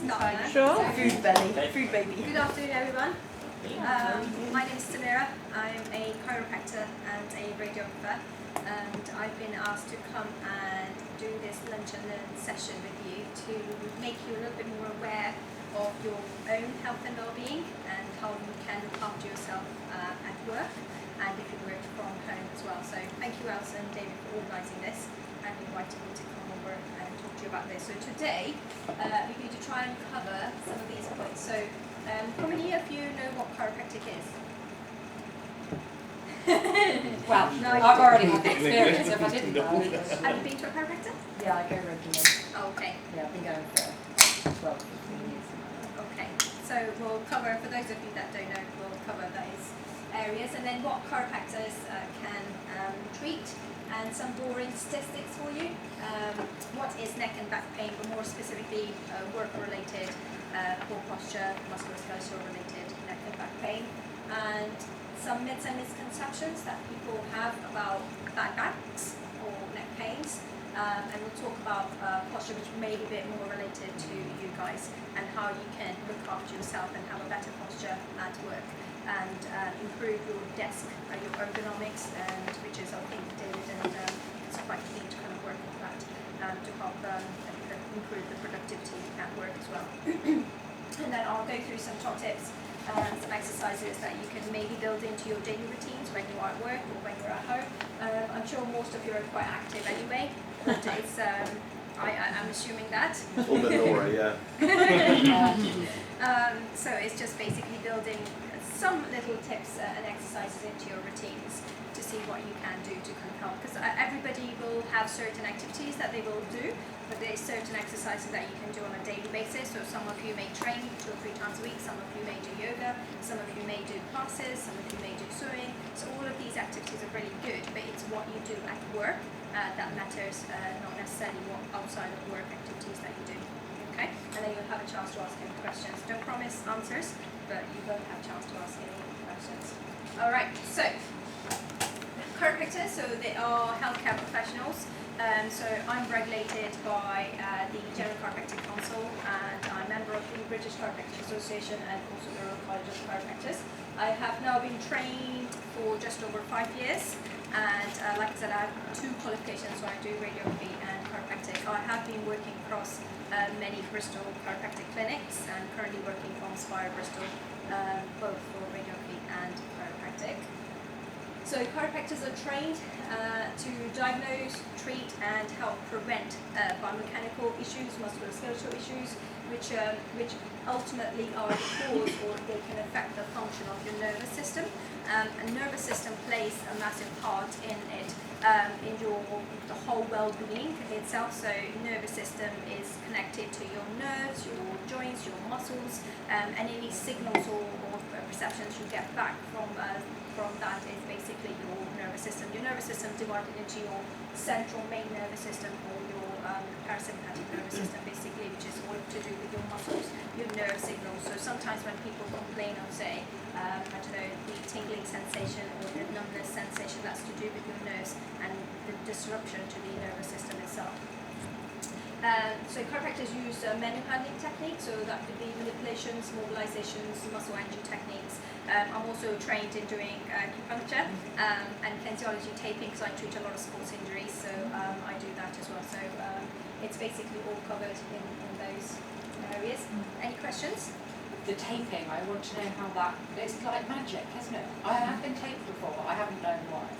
start now. Sure. Food belly, food baby. Good afternoon, everyone. My name is Samira. I'm a chiropractor and a radiographer, and I've been asked to come and do this lunch and learn session with you to make you a little bit more aware of your own health and well-being and how you can look after yourself at work and if you work from home as well. So thank you, Elsa and David, for organising this and inviting me to come over and talk to you about this. So today we're going to try and cover some of these points. So how many of you know what chiropractic is? Well, No, I've already had the experience. If I didn't know, have you been to a chiropractor? yeah, I go regularly. Oh, okay. Yeah, I've been going for 12, 15 years. Okay, so we'll cover, for those of you that don't know, we'll cover those areas and then what chiropractors can treat and some boring statistics for you. What is neck and back pain, but more specifically work-related, poor posture, musculoskeletal related neck and back pain, and some myths and misconceptions that people have about bad backs or neck pains. And we'll talk about posture, which may be a bit more related to you guys, and how you can look after yourself and have a better posture at work and improve your desk, your ergonomics, and which is, I think, David and it's quite key to kind of work on that to help improve the productivity at work as well. And then I'll go through some top tips and some exercises that you can maybe build into your daily routines when you are at work or when you're at home. I'm sure most of you are quite active anyway, but it's, I'm assuming that. All the Laura, yeah. So it's just basically building some little tips and exercises into your routines to see what you can do to kind of help. Because everybody will have certain activities that they will do, but there's certain exercises that you can do on a daily basis. So some of you may train 2 or 3 times a week, some of you may do yoga, some of you may do classes, some of you may do swimming. So all of these activities are really good, but it's what you do at work that matters, not necessarily what outside of work activities that you do. Okay? And then you'll have a chance to ask any questions. Don't promise answers, but you will have a chance to ask any questions. Alright, so chiropractors, so they are healthcare professionals. So I'm regulated by the General Chiropractic Council, and I'm a member of the British Chiropractic Association and also the Royal College of Chiropractors. I have now been trained for just over 5 years, and like I said, I have 2 qualifications, so I do radiography and chiropractic. I have been working across many Bristol chiropractic clinics and currently working from Spire Bristol, both for radiography and chiropractic. So chiropractors are trained to diagnose, treat and help prevent biomechanical issues, musculoskeletal issues, which ultimately are the cause or they can affect the function of your nervous system. And nervous system plays a massive part in it, in the whole well-being itself. So nervous system is connected to your nerves, your joints, your muscles, and any signals or perceptions you get back from that is basically your nervous system. Your nervous system is divided into your central main nervous system or your parasympathetic nervous system, basically, which is all to do with your muscles, your nerve signals. So sometimes when people complain of, say, I don't know, the tingling sensation or the numbness sensation, that's to do with your nerves and the disruption to the nervous system itself. So chiropractors use manual handling techniques, so that could be manipulations, mobilizations, muscle energy techniques. I'm also trained in doing acupuncture and kinesiology taping, because I treat a lot of sports injuries, so I do that as well. So it's basically all covered in those areas. Any questions? The taping, I want to know how that, it's like magic, isn't it? I have been taped before, I haven't known why.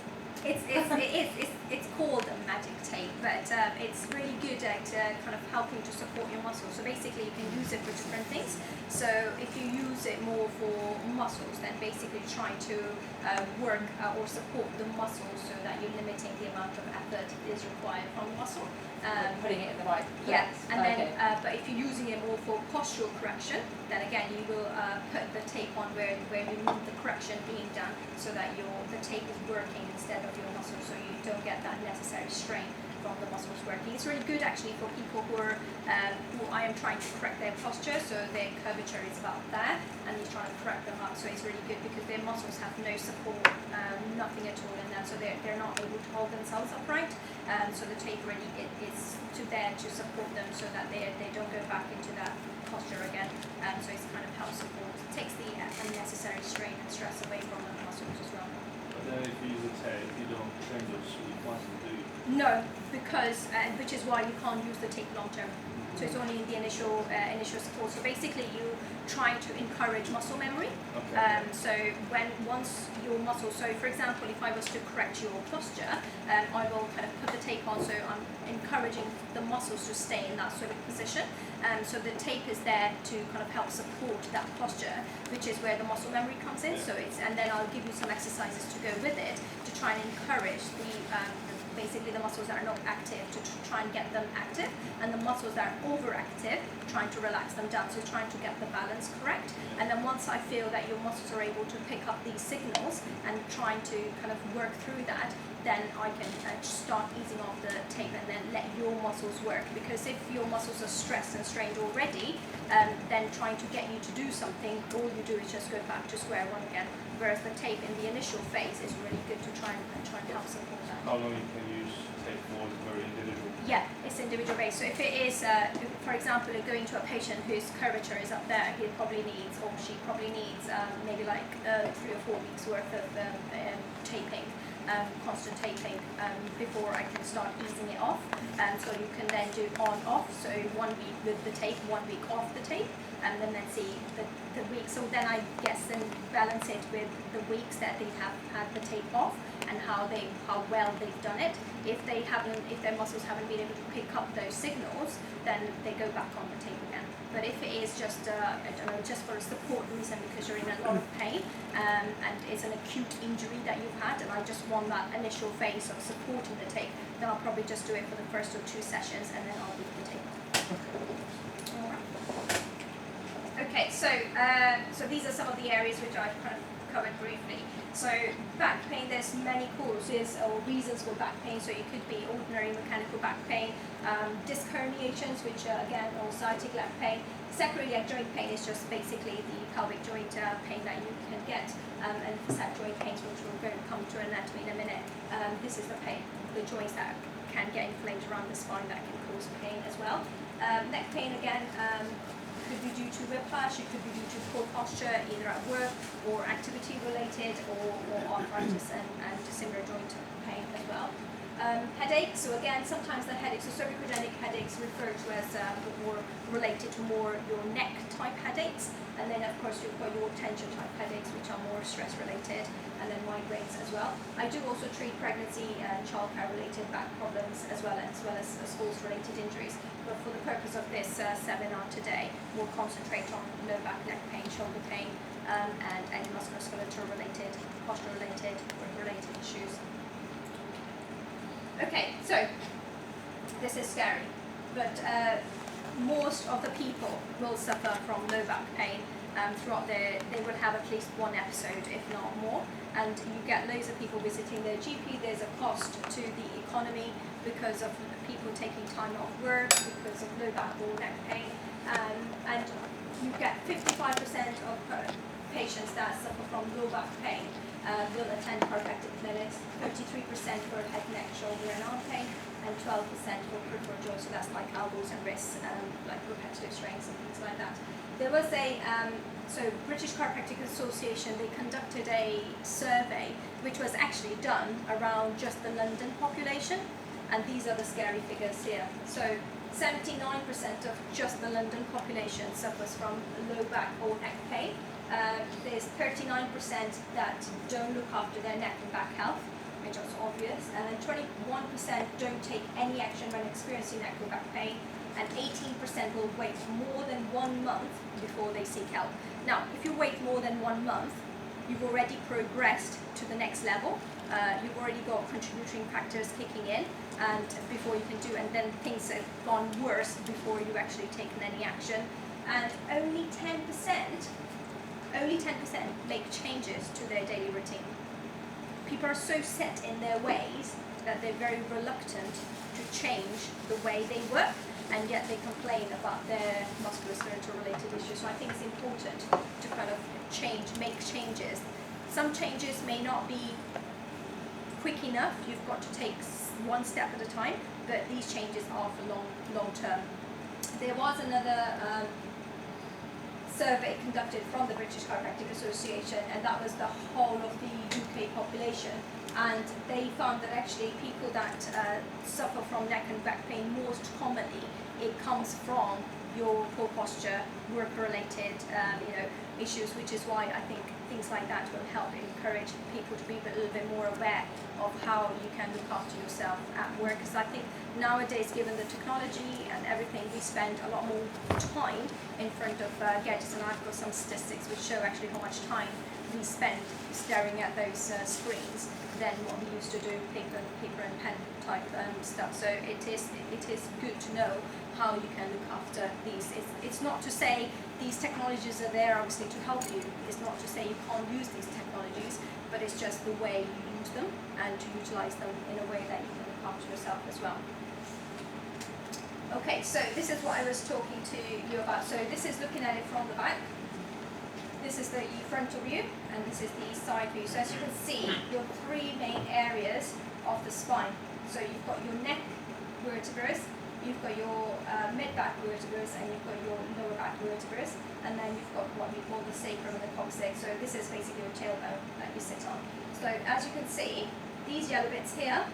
It's called a magic tape, but it's really good at kind of helping to support your muscles. So basically you can use it for different things. So if you use it more for muscles, then basically try to work or support the muscles so that you're limiting the amount of effort is required from the muscle. Putting it in the right place. Yeah, and okay. then but if you're using it more for postural correction, then again you will put the tape on where you need the correction being done, so that the tape is working instead of your muscle, so you don't get that necessary strain from the muscles working. It's really good actually for people who I am trying to correct their posture, so their curvature is about there, and he's trying to correct them up. So it's really good because their muscles have no support, nothing at all in that, so they're not able to hold themselves upright. So the tape really is there to support them so that they don't go back into that posture again. So it's kind of helps support, takes the unnecessary strain and stress away from the muscles as well. But then if you use a tape, you don't train those weak muscles, do you? No, because which is why you can't use the tape long term. So it's only the initial support. So basically, you try to encourage muscle memory. Okay. So once your muscle, so for example, if I was to correct your posture, I will kind of put the tape on. So I'm encouraging the muscles to stay in that sort of position. So the tape is there to kind of help support that posture, which is where the muscle memory comes in. So and then I'll give you some exercises to go with it to try and encourage basically the muscles that are not active to try and get them active, and the muscles that are overactive, trying to relax them down, so trying to get the balance correct. And then once I feel that your muscles are able to pick up these signals and trying to kind of work through that, then I can start easing off the tape and then let your muscles work. Because if your muscles are stressed and strained already, then trying to get you to do something, all you do is just go back to square one again. Whereas the tape in the initial phase is really good to try and help support that. How long you can use tape for is very individual. Yeah, it's individual based. So if it is, for example, going to a patient whose curvature is up there, he probably needs, or she probably needs, maybe like 3 or 4 weeks worth of taping, constant taping, before I can start easing it off. So you can then do on-off, so 1 week with the tape, 1 week off the tape, and then see the week. So then I guess then balance it with the weeks that they have had the tape off and how well they've done it. If their muscles haven't been able to pick up those signals, then they go back on the tape again. But if it is just just for a support reason because you're in a lot of pain and it's an acute injury that you've had, and I just want that initial phase of supporting the tape, then I'll probably just do it for the first or 2 sessions, and then I'll leave the tape on. Okay, so these are some of the areas which I've kind of covered briefly. So back pain, there's many causes or reasons for back pain. So it could be ordinary mechanical back pain, disc herniations, which are again or sciatic leg pain. Sacroiliac joint pain is just basically the pelvic joint pain that you can get, and sacral joint pains, which we'll come to anatomy in a minute. This is the pain, the joints that can get inflamed around the spine that can cause pain as well. Neck pain again. Could be due to whiplash, it could be due to poor posture, either at work or activity related, or arthritis and similar joint pain as well. Headaches, so again, sometimes the headaches, so cervicogenic headaches referred to as more related to more your neck type headaches, and then of course you've got your tension type headaches, which are more stress related, and then migraines as well. I do also treat pregnancy and childcare related back problems as well as sports related injuries. But for the purpose of this seminar today, we'll concentrate on low back, neck pain, shoulder pain, and any musculoskeletal related, posture related, work related issues. Okay, so this is scary, but most of the people will suffer from low back pain throughout they will have at least 1 episode, if not more, and you get loads of people visiting their GP. There's a cost to the economy because of people taking time off work because of low back or neck pain, and you get 55% of patients that suffer from low back pain will attend chiropractic clinics, 33% for head, neck, shoulder and arm pain, and 12% for peripheral joints, so that's like elbows and wrists, like repetitive strains and things like that. There was so British Chiropractic Association, they conducted a survey which was actually done around just the London population, and these are the scary figures here. So 79% of just the London population suffers from low back or neck pain. There's 39% that don't look after their neck and back health, which is obvious, and then 21% don't take any action when experiencing neck or back pain, and 18% will wait more than 1 month before they seek help. Now, if you wait more than 1 month, you've already progressed to the next level. You've already got contributing factors kicking in, and before you can do, and then things have gone worse before you've actually taken any action. And only 10% make changes to their daily routine. People are so set in their ways that they're very reluctant to change the way they work, and yet they complain about their musculoskeletal related issues. So I think it's important to kind of make changes. Some changes may not be quick enough. You've got to take one step at a time, but these changes are for long term. There was another survey conducted from the British Chiropractic Association, and that was the whole of the UK population, and they found that actually people that suffer from neck and back pain, most commonly it comes from your poor posture, work-related issues, which is why I think things like that will help encourage people to be a little bit more aware of how you can look after yourself at work. Because I think nowadays, given the technology and everything, we spend a lot more time in front of gadgets, and I've got some statistics which show actually how much time we spend staring at those screens than what we used to do, paper and pen type stuff. So it is good to know how you can look after these. It's not to say these technologies are there obviously to help you. It's not to say you can't use these technologies, but it's just the way you use them and to utilize them in a way that you can look after yourself as well. Okay, so this is what I was talking to you about. So this is looking at it from the back. This is the frontal view, and this is the side view. So as you can see, your three main areas of the spine. So you've got your neck vertebrae, you've got your mid-back vertebrae, and you've got your lower back vertebrae, and then you've got what we call the sacrum and the coccyx. So this is basically your tailbone that you sit on. So as you can see, these yellow bits here,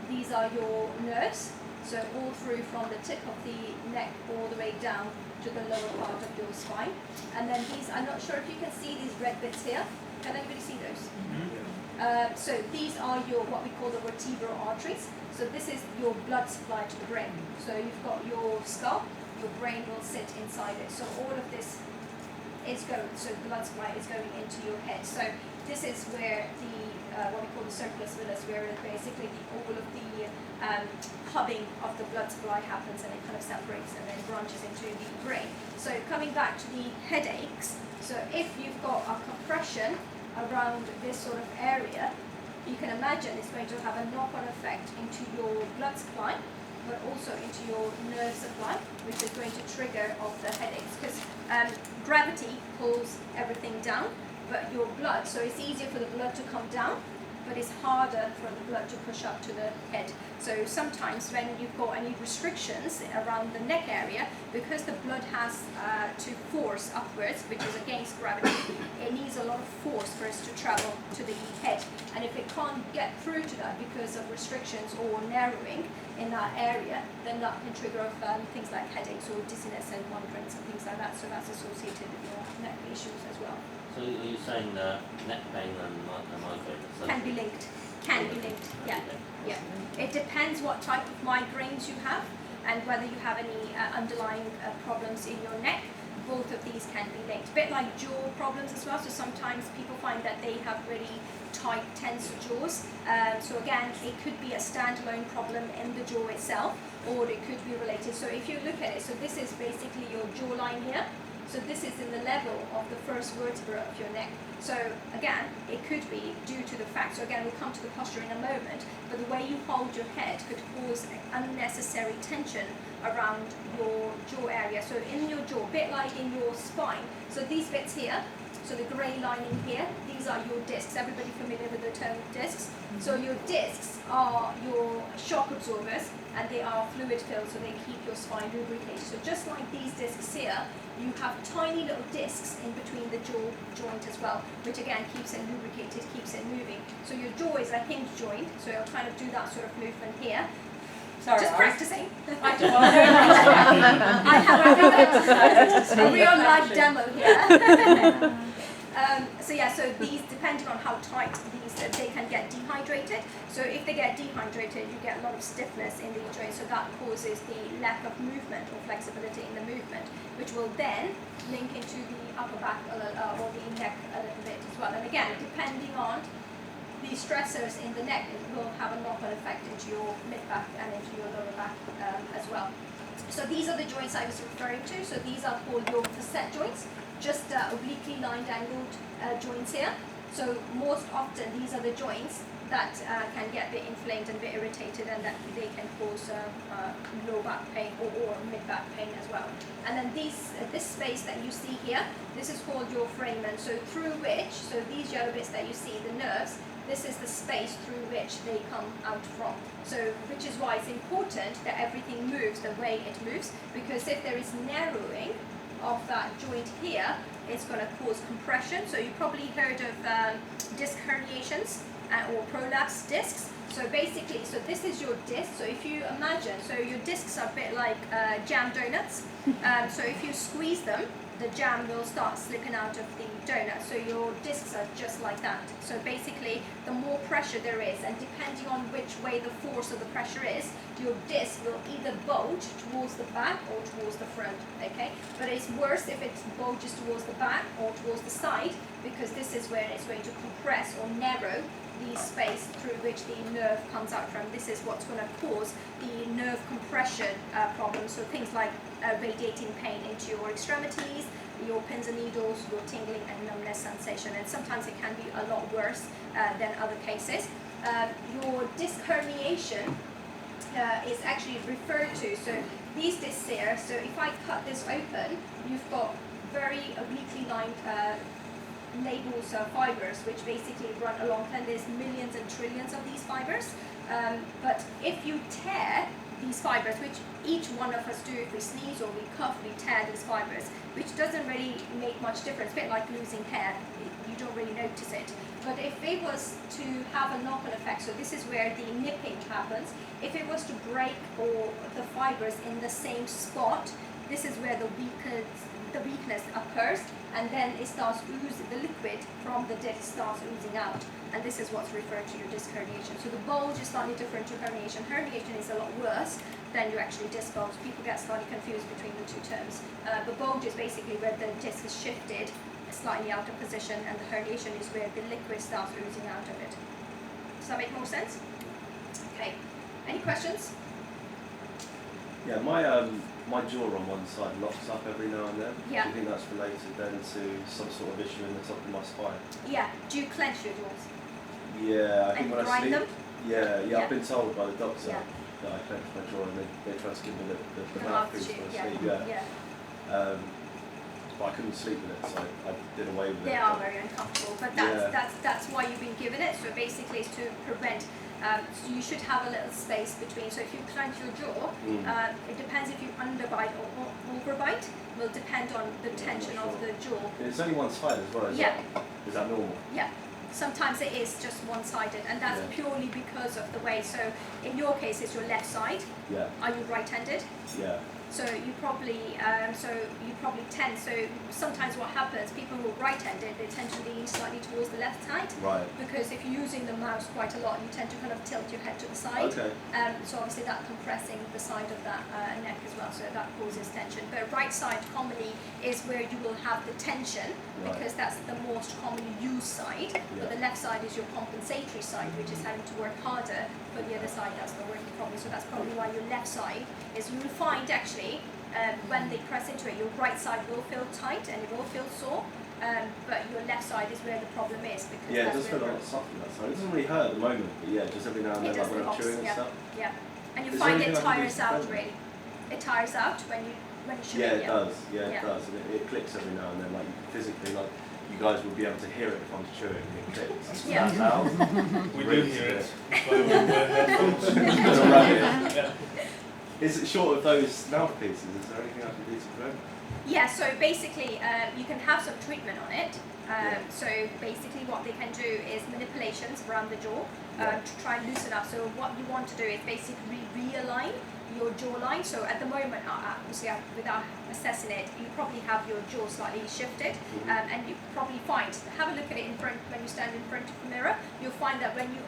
these are your nerves. So all through from the tip of the neck all the way down to the lower part of your spine. And then these, I'm not sure if you can see these red bits here. Can anybody see those? Mm-hmm. So these are your, what we call the vertebral arteries. So this is your blood supply to the brain. So you've got your skull, your brain will sit inside it. So all of this is going, so the blood supply is going into your head. So this is where the, what we call the circulus villus, where basically all of the hubbing of the blood supply happens, and it kind of separates and then branches into the brain. So coming back to the headaches, so if you've got a compression around this sort of area, you can imagine it's going to have a knock-on effect into your blood supply, but also into your nerve supply, which is going to trigger off the headaches, because gravity pulls everything down, but your blood, so it's easier for the blood to come down, but it's harder for the blood to push up to the head. So sometimes when you've got any restrictions around the neck area, because the blood has to force upwards, which is against gravity, it needs a lot of force for us to travel to the head. And if it can't get through to that because of restrictions or narrowing in that area, then that can trigger off things like headaches or dizziness and wanderings and things like that. So that's associated with your neck issues as well. So are you saying neck pain and migraine can be linked? Can be linked, yeah. Yeah. It depends what type of migraines you have and whether you have any underlying problems in your neck. Both of these can be linked. A bit like jaw problems as well. So sometimes people find that they have really tight, tense jaws. So again, it could be a standalone problem in the jaw itself, or it could be related. So if you look at it, so this is basically your jawline here. So this is in the level of the first vertebra of your neck. So again, it could be due to the fact, so again, we'll come to the posture in a moment, but the way you hold your head could cause unnecessary tension around your jaw area. So in your jaw, a bit like in your spine, so these bits here, so the grey lining here, these are your discs. Everybody familiar with the term discs? So your discs are your shock absorbers, and they are fluid filled, so they keep your spine lubricated. So just like these discs here, you have tiny little discs in between the jaw joint as well, which again keeps it lubricated, keeps it moving. So your jaw is a hinge joint, so you'll kind of do that sort of movement here. Sorry, just practicing. I have a real life demo here. So yeah, so these, depending on how tight these, they can get dehydrated. So if they get dehydrated, you get a lot of stiffness in the joint, so that causes the lack of movement or flexibility in the movement, which will then link into the upper back or the neck a little bit as well. And again, depending on the stressors in the neck, it will have a knock-on effect into your mid-back and into your lower back as well. So these are the joints I was referring to. So these are called your facet joints, just obliquely lined angled joints here. So most often these are the joints that can get a bit inflamed and a bit irritated, and that they can cause low back pain or mid back pain as well. And then this space that you see here, this is called your foramen. So through which, so these yellow bits that you see, the nerves, this is the space through which they come out from. So, which is why it's important that everything moves the way it moves, because if there is narrowing of that joint here, it's going to cause compression. So you probably heard of disc herniations or prolapse discs. So basically, so this is your disc. So if you imagine, so your discs are a bit like jam donuts. So if you squeeze them, the jam will start slipping out of the donut. So your discs are just like that. So basically, the more pressure there is, and depending on which way the force of the pressure is, your disc will either bulge towards the back or towards the front, okay? But it's worse if it bulges towards the back or towards the side, because this is where it's going to compress or narrow the space through which the nerve comes out from. This is what's going to cause the nerve compression problems. So things like radiating pain into your extremities, your pins and needles, your tingling and numbness sensation, and sometimes it can be a lot worse than other cases. Your disc herniation is actually referred to, so these discs here, so if I cut this open, you've got very obliquely lined labels fibers which basically run along, and there's millions and trillions of these fibers. But if you tear these fibers, which each one of us do, if we sneeze or we cough, we tear these fibers, which doesn't really make much difference, a bit like losing hair, you don't really notice it. But if it was to have a knock-on effect, so this is where the nipping happens, if it was to break all the fibers in the same spot, this is where the weakness occurs, and then it starts oozing, the liquid from the disc starts oozing out, and this is what's referred to your disc herniation. So the bulge is slightly different to herniation. Herniation is a lot worse than your actually disc bulge. People get slightly confused between the two terms. The bulge is basically where the disc is shifted slightly out of position, and the herniation is where the liquid starts oozing out of it. Does that make more sense? Okay. Any questions? Yeah, my jaw on one side locks up every now and then. Yeah. Do you think that's related then to some sort of issue in the top of my spine? Yeah. Do you clench your jaws? Yeah, I think And when I grind sleep. them? Yeah, I've been told by the doctor Yeah. that I clench my jaw, and they try to give me the The mouthpiece mouth when I tube, sleep. yeah. But I couldn't sleep with it, so I did away with it. They are very uncomfortable, but that's why you've been given it. So basically, it's to prevent. So you should have a little space between. So if you clench your jaw, it depends if you underbite or overbite. Will depend on the tension of the jaw. It's only one side as well. Is that normal? Yeah. Sometimes it is just one-sided, and that's purely because of the way. So in your case, it's your left side. Yeah. Are you right-handed? Yeah. So you probably tend. So sometimes what happens, people who are right-handed, they tend to lean slightly towards the left side. Right. Because if you're using the mouse quite a lot, you tend to kind of tilt your head to the side. Okay. So obviously that compressing the side of that neck as well. So that causes tension. But right side commonly is where you will have the tension, because that's the most commonly used side. But the left side is your compensatory side, which is having to work harder. But the other side, that's not working properly. So that's probably why your left side is. You will find actually when they press into it, your right side will feel tight and it will feel sore. But your left side is where the problem is, because Yeah, it does feel a lot softer that side. It doesn't really hurt at the moment, but yeah, just every now and then, like when I'm chewing and stuff. Yeah, and you Is find there it anything I can do tires to out prevent it? really. It tires out when you chew Yeah, it. it does. Yeah, Yeah. it does. And it clicks every now and then, like physically, like you guys will be able to hear it if I'm chewing. It clicks. It's Yeah. that loud. We do Really hear it. severe. That's why we wear headphones. It's all right. Yeah. Is it short of those mouthpieces? Is there anything I can do to prevent? Yeah, so basically you can have some treatment on it. So basically what they can do is manipulations around the jaw to try and loosen up. So what you want to do is basically realign your jawline. So at the moment, obviously without assessing it, you probably have your jaw slightly shifted, and you probably find, have a look at it in front, when you stand in front of the mirror, you'll find that when you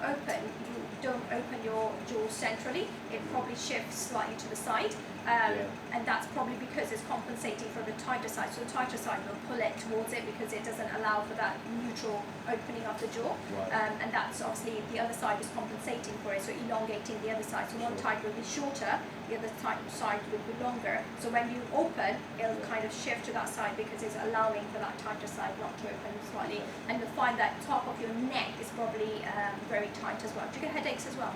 don't open your jaw centrally, it probably shifts slightly to the side. And that's probably because it's compensating for the tighter side. So the tighter side will pull it towards it because it doesn't allow for that neutral opening of the jaw. Right. And that's obviously the other side is compensating for it, so elongating the other side. So one side will be shorter, the other side will be longer. So when you open, it'll kind of shift to that side because it's allowing for that tighter side not to open slightly. And you'll find that top of your neck is probably very tight as well. Do you get headaches as well?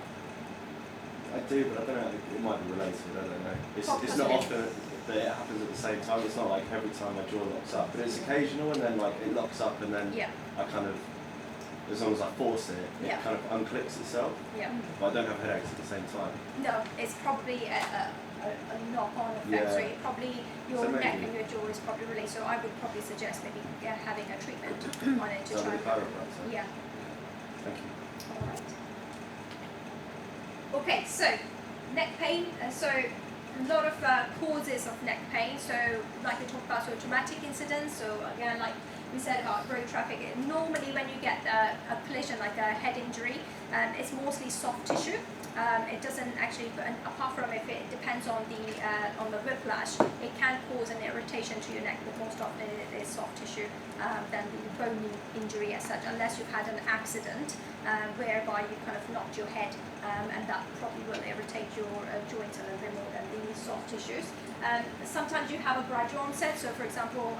I do, but I don't know. It might be related. I don't know. It's not often that it happens at the same time. It's not like every time my jaw locks up, but it's occasional, and then like it locks up, and then I kind of, as long as I force it, it kind of unclicks itself. Yeah. But I don't have headaches at the same time. No, it's probably a knock-on effect. So it probably your neck and your jaw is probably related. So I would probably suggest maybe having a treatment on it to So try. with a chiropractor. Yeah. Thank you. All right. Okay, so neck pain. So a lot of causes of neck pain. So like we talked about, so traumatic incidents. So again, like we said about road traffic, normally when you get a collision, like a head injury, it's mostly soft tissue. It doesn't actually, apart from if it depends on the whiplash, it can cause an irritation to your neck, but most often it is soft tissue than the bony injury as such, unless you've had an accident whereby you kind of knocked your head, and that probably will irritate your joints a little bit more than the soft tissues. Sometimes you have a gradual onset, so for example,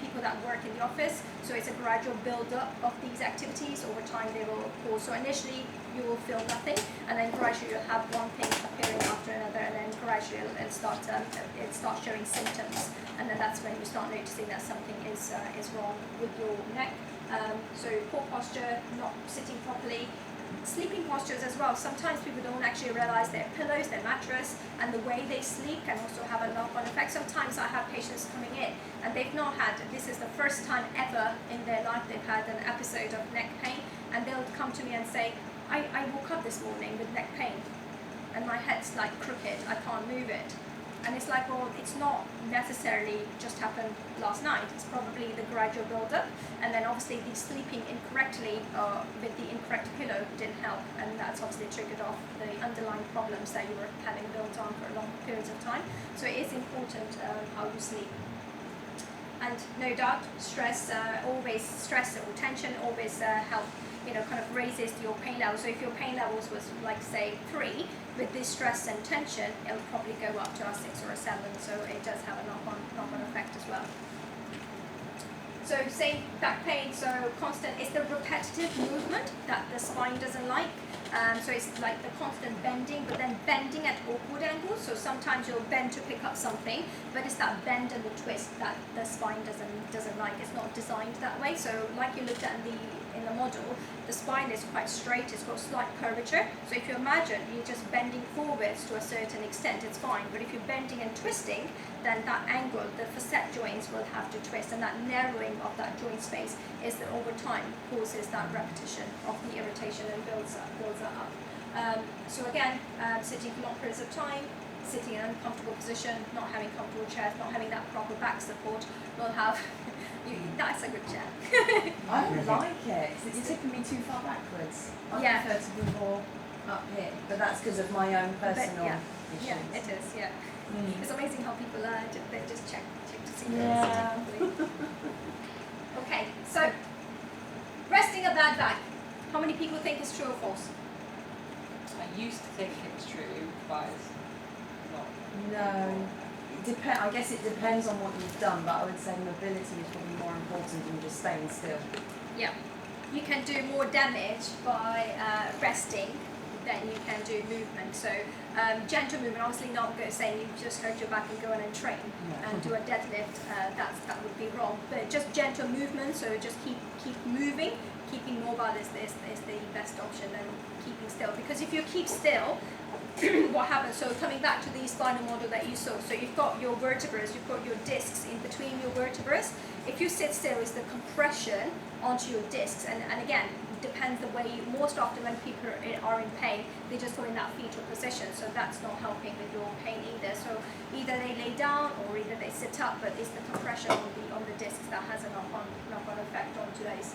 people that work in the office, so it's a gradual build-up of these activities. Over time they will cause, so initially you will feel nothing, and then gradually you'll have one thing appearing after another, and then gradually it'll start showing symptoms, and then that's when you start noticing that something is wrong with your neck. So poor posture, not sitting properly, sleeping postures as well. Sometimes people don't actually realize their pillows, their mattress, and the way they sleep can also have a knock-on effect. Sometimes I have patients coming in and they've not had, this is the first time ever in their life they've had an episode of neck pain, and they'll come to me and say, I woke up this morning with neck pain and my head's like crooked, I can't move it. And it's like, well, it's not necessarily just happened last night. It's probably the gradual build-up, and then obviously the sleeping incorrectly with the incorrect pillow didn't help, and that's obviously triggered off the underlying problems that you were having built on for long periods of time. So it is important how you sleep. And no doubt, stress or tension always help. Kind of raises your pain level. So if your pain levels was like say 3, with this stress and tension, it'll probably go up to a 6 or a 7. So it does have a knock-on effect as well. So same back pain. So constant. It's the repetitive movement that the spine doesn't like. So it's like the constant bending, but then bending at awkward angles. So sometimes you'll bend to pick up something, but it's that bend and the twist that the spine doesn't like. It's not designed that way. So like you looked at in the model, the spine is quite straight. It's got slight curvature. So if you imagine you're just bending forwards to a certain extent, it's fine. But if you're bending and twisting, then that angle, the facet joints will have to twist, and that narrowing of that joint space is that over time causes that repetition of the irritation and builds that up. So again, sitting for long periods of time, sitting in an uncomfortable position, not having comfortable chairs, not having that proper back support will have, that's a good chair. I don't like it, because it's tipping me too far backwards. I prefer to be more up here, but that's because of my own personal issues. Yeah, it is, yeah. It's amazing how people they just check to see Okay, so resting a bad back. How many people think it's true or false? I used to think it was true, but it's not. No. I guess it depends on what you've done, but I would say mobility is probably more important than just staying still. Yeah. You can do more damage by resting than you can do movement. So gentle movement, obviously not saying you just hurt your back and go in and train and do a deadlift, that would be wrong. But just gentle movement, so just keep moving. Keeping mobile is the best option than keeping still. Because if you keep still, what happens? So coming back to the spinal model that you saw, so you've got your vertebrae, you've got your discs in between your vertebrae. If you sit still, it's the compression onto your discs, and again, depends the way most often when people are in pain, they just go in that fetal position, so that's not helping with your pain either. So either they lay down or either they sit up, but it's the compression on the discs that has a knock-on effect onto those.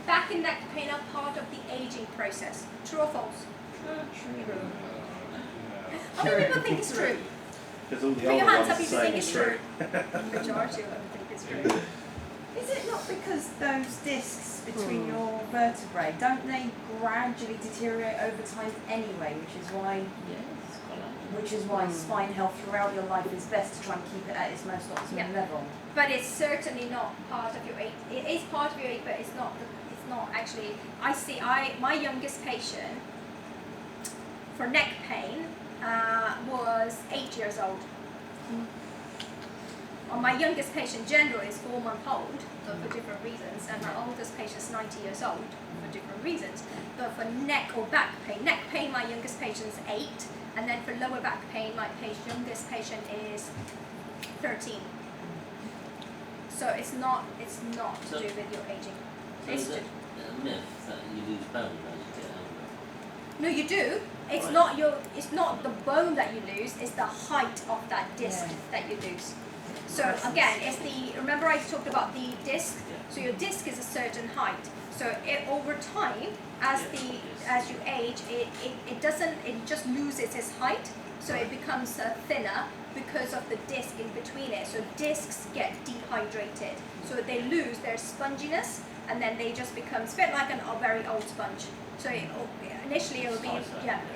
Back and neck pain are part of the aging process. True or false? True. How many people think it's true? Because all the Put your older hands up ones if you say think it's it's true. true. Majority of them think it's true. Is it not because those discs between your vertebrae, don't they gradually deteriorate over time anyway, which is why spine health throughout your life is best to try and keep it at its most optimum level? But it's certainly not part of your age. It is part of your age, but it's not actually. My youngest patient for neck pain was 8 years old. Well, my youngest patient generally is 4-month-old, but for different reasons, and my oldest patient is 90 years old for different reasons. But for neck or back pain, my youngest patient is 8, and then for lower back pain, my youngest patient is 13. So it's not to do with your aging. So It's is to, it a myth that you lose bone as you get older? no, you do. It's Right. it's not the bone that you lose, it's the height of that disc that you lose. So again, it's remember I talked about the disc? So your disc is a certain height. So over time, as you age, it just loses its height. So it becomes thinner because of the disc in between it. So discs get dehydrated. So they lose their sponginess, and then they just become a bit like a very old sponge. So initially it will be,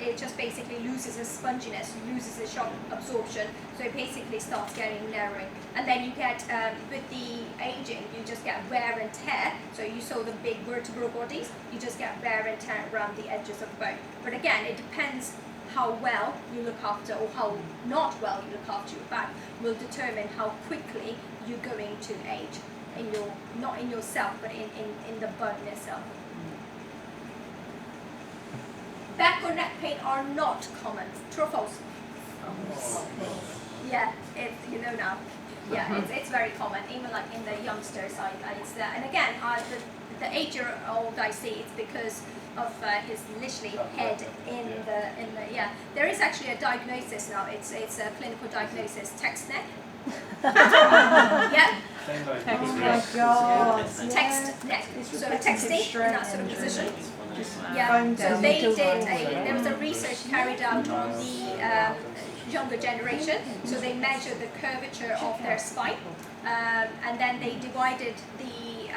it just basically loses its sponginess, loses its shock absorption, so it basically starts getting narrowing. And then you get, with the aging, you just get wear and tear. So you saw the big vertebral bodies, you just get wear and tear around the edges of the bone. But again, it depends how well you look after, or how not well you look after your back, will determine how quickly you're going to age, not in yourself, but in the bone itself. Back or neck pain are not common. True or false? Yeah, you know now. Yeah, it's very common, even like in the youngsters. It's there. And again, the 8-year-old I see, it's because of his literally head in the. There is actually a diagnosis now. It's a clinical diagnosis. Text neck. Yeah. Same like Oh my god. Text neck. So texting in that sort of position. Yeah, Phone so down. they did, there was a research carried out on the younger generation, so they measured the curvature of their spine, and then they divided the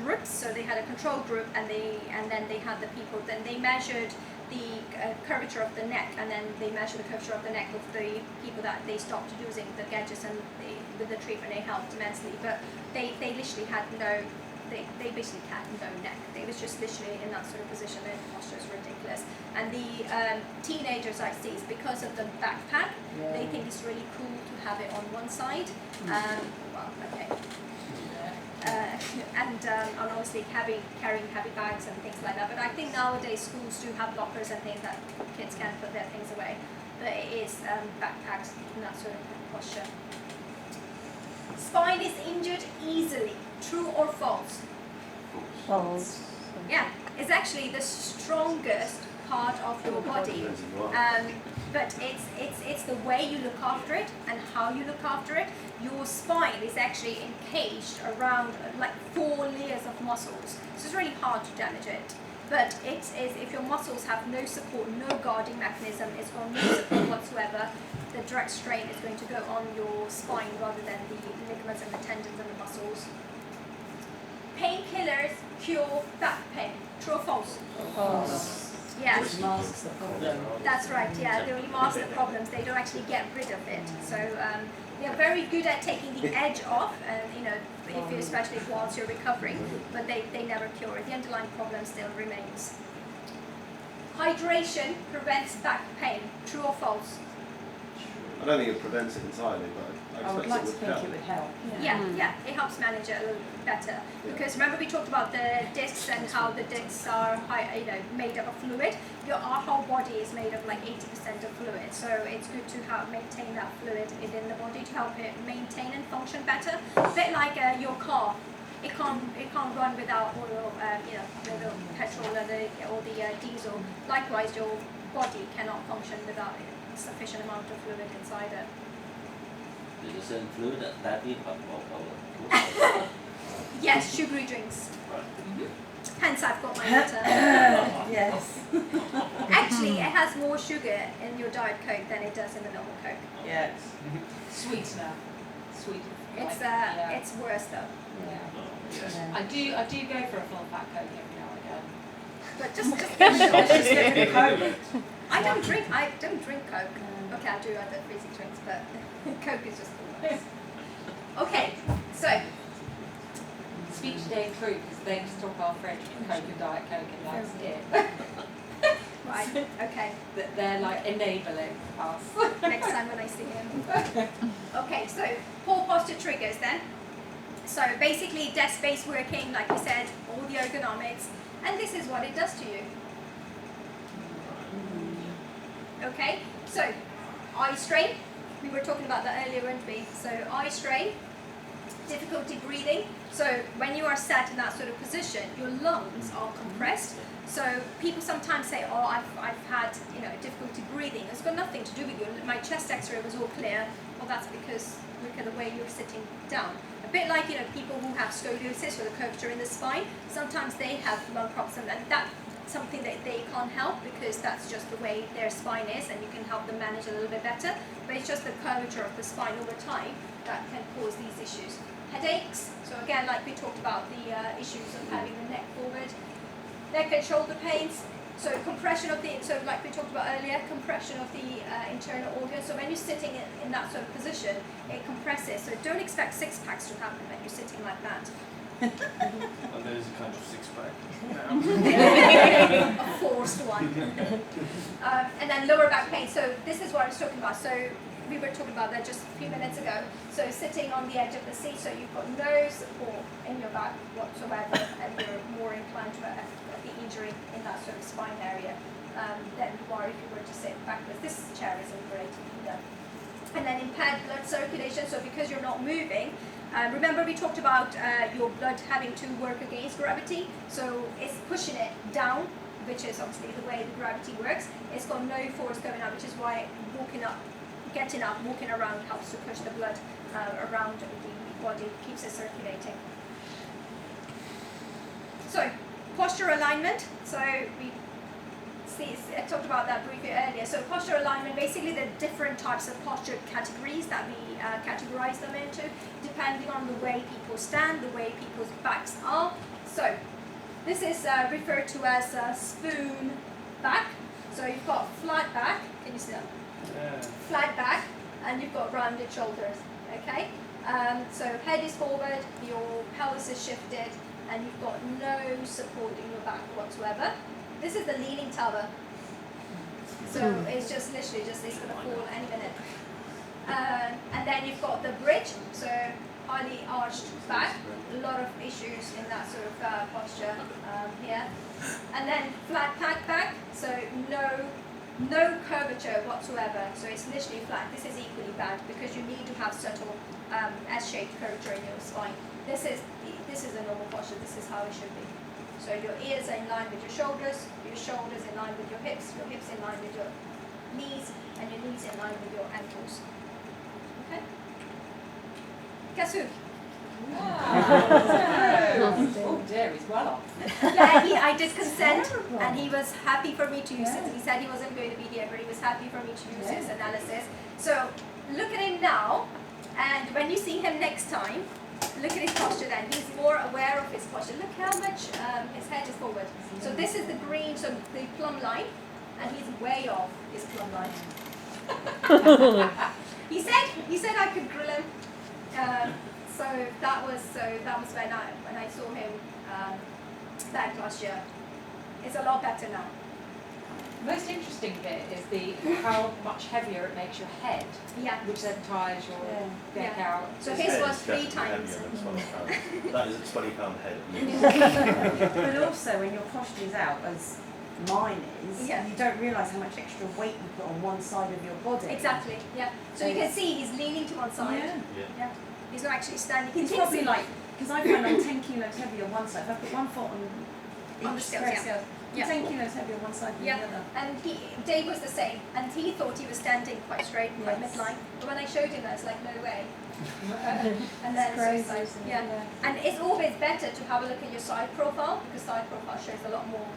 groups, so they had a control group, and then they had the people, then they measured the curvature of the neck, and then they measured the curvature of the neck of the people that they stopped using the gadgets, and with the treatment it helped immensely, but they literally had they basically had no neck. They was just literally in that sort of position. Their posture is ridiculous. And the teenagers I see, is because of the backpack, they think it's really cool to have it on one side. And obviously carrying heavy bags and things like that. But I think nowadays schools do have lockers and things that kids can put their things away. But it is backpacks in that sort of posture. Spine is injured easily. True or false? False. Yeah, it's actually the strongest part of your body, but it's the way you look after it and how you look after it. Your spine is actually encaged around like 4 layers of muscles, so it's really hard to damage it. But if your muscles have no support, no guarding mechanism, it's got no support whatsoever, the direct strain is going to go on your spine rather than the ligaments and the tendons and the muscles. Painkillers cure back pain. True or false? False. Yeah. Which masks the problem. That's right, yeah. They only mask the problems, they don't actually get rid of it. So they're very good at taking the edge off, and especially whilst you're recovering, but they never cure it. The underlying problem still remains. Hydration prevents back pain. True or false? I don't think it prevents it entirely, but I would like to think it would help. Yeah, it helps manage it a little better. Because remember we talked about the discs and how the discs are made up of fluid. Our whole body is made of like 80% of fluid, so it's good to maintain that fluid within the body to help it maintain and function better. A bit like your car. It can't run without oil, the petrol or the diesel. Likewise, your body cannot function without sufficient amount of fluid inside it. There's a certain fluid that you Yes, sugary drinks. Right. Hence I've got my water. Yes. Actually, it has more sugar in your Diet Coke than it does in the normal Coke. Yes. Sweetener. Sweet. It's worse though. Yeah. Yeah. I do go for a full fat Coke every now and again. But just Let's just get rid of Coke. I don't drink Coke. Okay, I do other fizzy drinks, but Coke is just the worst. Okay, so Speech today through because they just took our fridge with Coke and Diet Coke and that's it. right, okay. They're like enabling us. Next time when I see him. Okay, so poor posture triggers then. So basically desk-based working, like we said, all the ergonomics, and this is what it does to you. Okay, so eye strain. We were talking about that earlier, weren't we? So eye strain, difficulty breathing. So when you are sat in that sort of position, your lungs are compressed. So people sometimes say, oh, I've had difficulty breathing. It's got nothing to do with you. My chest X-ray was all clear. Well, that's because look at the way you're sitting down. A bit like people who have scoliosis or the curvature in the spine. Sometimes they have lung problems, and that's something that they can't help because that's just the way their spine is, and you can help them manage a little bit better. But it's just the curvature of the spine over time that can cause these issues. Headaches. So again, like we talked about the issues of having the neck forward. Neck and shoulder pains, so compression of so like we talked about earlier, compression of the internal organs. So when you're sitting in that sort of position, it compresses. So don't expect six packs to happen when you're sitting like that. And there is a kind of six-pack. A forced one. And then lower back pain. So this is what I was talking about. So we were talking about that just a few minutes ago. So sitting on the edge of the seat, so you've got no support in your back whatsoever, and you're more inclined to have the injury in that sort of spine area than you are if you were to sit backwards. This chair isn't great either. And then impaired blood circulation, so because you're not moving, remember we talked about your blood having to work against gravity, so it's pushing it down, which is obviously the way the gravity works. It's got no force going out, which is why getting up, walking around helps to push the blood around the body, keeps it circulating. So, posture alignment. So I talked about that briefly earlier. So posture alignment, basically the different types of posture categories that we categorize them into, depending on the way people stand, the way people's backs are. So this is referred to as a spoon back. So you've got flat back, can you see that? Yeah. Flat back, and you've got rounded shoulders, okay? So head is forward, your pelvis is shifted, and you've got no support in your back whatsoever. This is the leaning tower. So it's just literally it's going to fall any minute. And then you've got the bridge, so highly arched back, a lot of issues in that sort of posture here. And then flat back, so no curvature whatsoever, so it's literally flat. This is equally bad because you need to have subtle S-shaped curvature in your spine. This is a normal posture, this is how it should be. So your ears are in line with your shoulders in line with your hips in line with your knees, and your knees in line with your ankles. Okay? Guess who? Oh dear, he's well off. Yeah, I did consent, and he was happy for me to use it. He said he wasn't going to be here, but he was happy for me to use his analysis. So look at him now, and when you see him next time, look at his posture then. He's more aware of his posture. Look how much his head is forward. So this is the green, so the plumb line, and he's way off his plumb line. He said I could grill him. So that was when I saw him back last year. It's a lot better now. The most interesting bit is how much heavier it makes your head, Yeah. which then ties your neck out. So His his head was is 3 definitely times. heavier than 20 pounds. That is a 20-pound head. But also, when your posture is out, as mine is, Yeah. you don't realise how much extra weight you put on one side of your body. Exactly. Yeah. So you can see he's leaning to one side. Yeah. Yeah. He's not actually standing. He It's thinks probably like, because I find I'm 10 kilos heavier on one side. If I put one foot on the each scales, pair of yeah. scales, Yeah. 10 kilos heavier on one side than Yeah. the other. And Dave was the same, and he thought he was standing quite straight, quite Yes. midline. But when I showed him, I was like, no way. And then It's crazy, so it's like, isn't it? yeah. And it's always better to have a look at your side profile, because side profile shows a lot more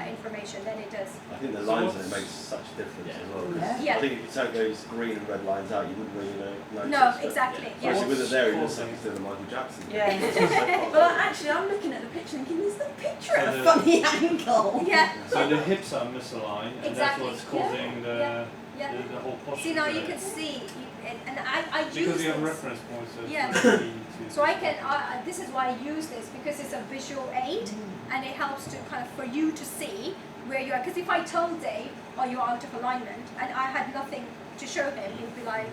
information than it does. I think the lines on it makes such a difference as well. 'Cause Yeah. I think if you take those green and red lines out, you wouldn't really notice. No, but exactly. Yeah. Especially with it there, it looks What's like it's doing a Michael Jackson. Yeah. Well, actually, I'm looking at the picture thinking, is the picture at a So funny angle? Yeah. So the hips are misaligned, and Exactly. that's what's causing Yeah. the whole posture. See, now you today. can see, and I use Because you have this. reference points. So it's Yeah. really easy to. So I can, this is why I use this, because it's a visual aid, and it helps to kind of, for you to see where you are. Because if I told Dave, oh, you're out of alignment, and I had nothing to show him, he'd be like,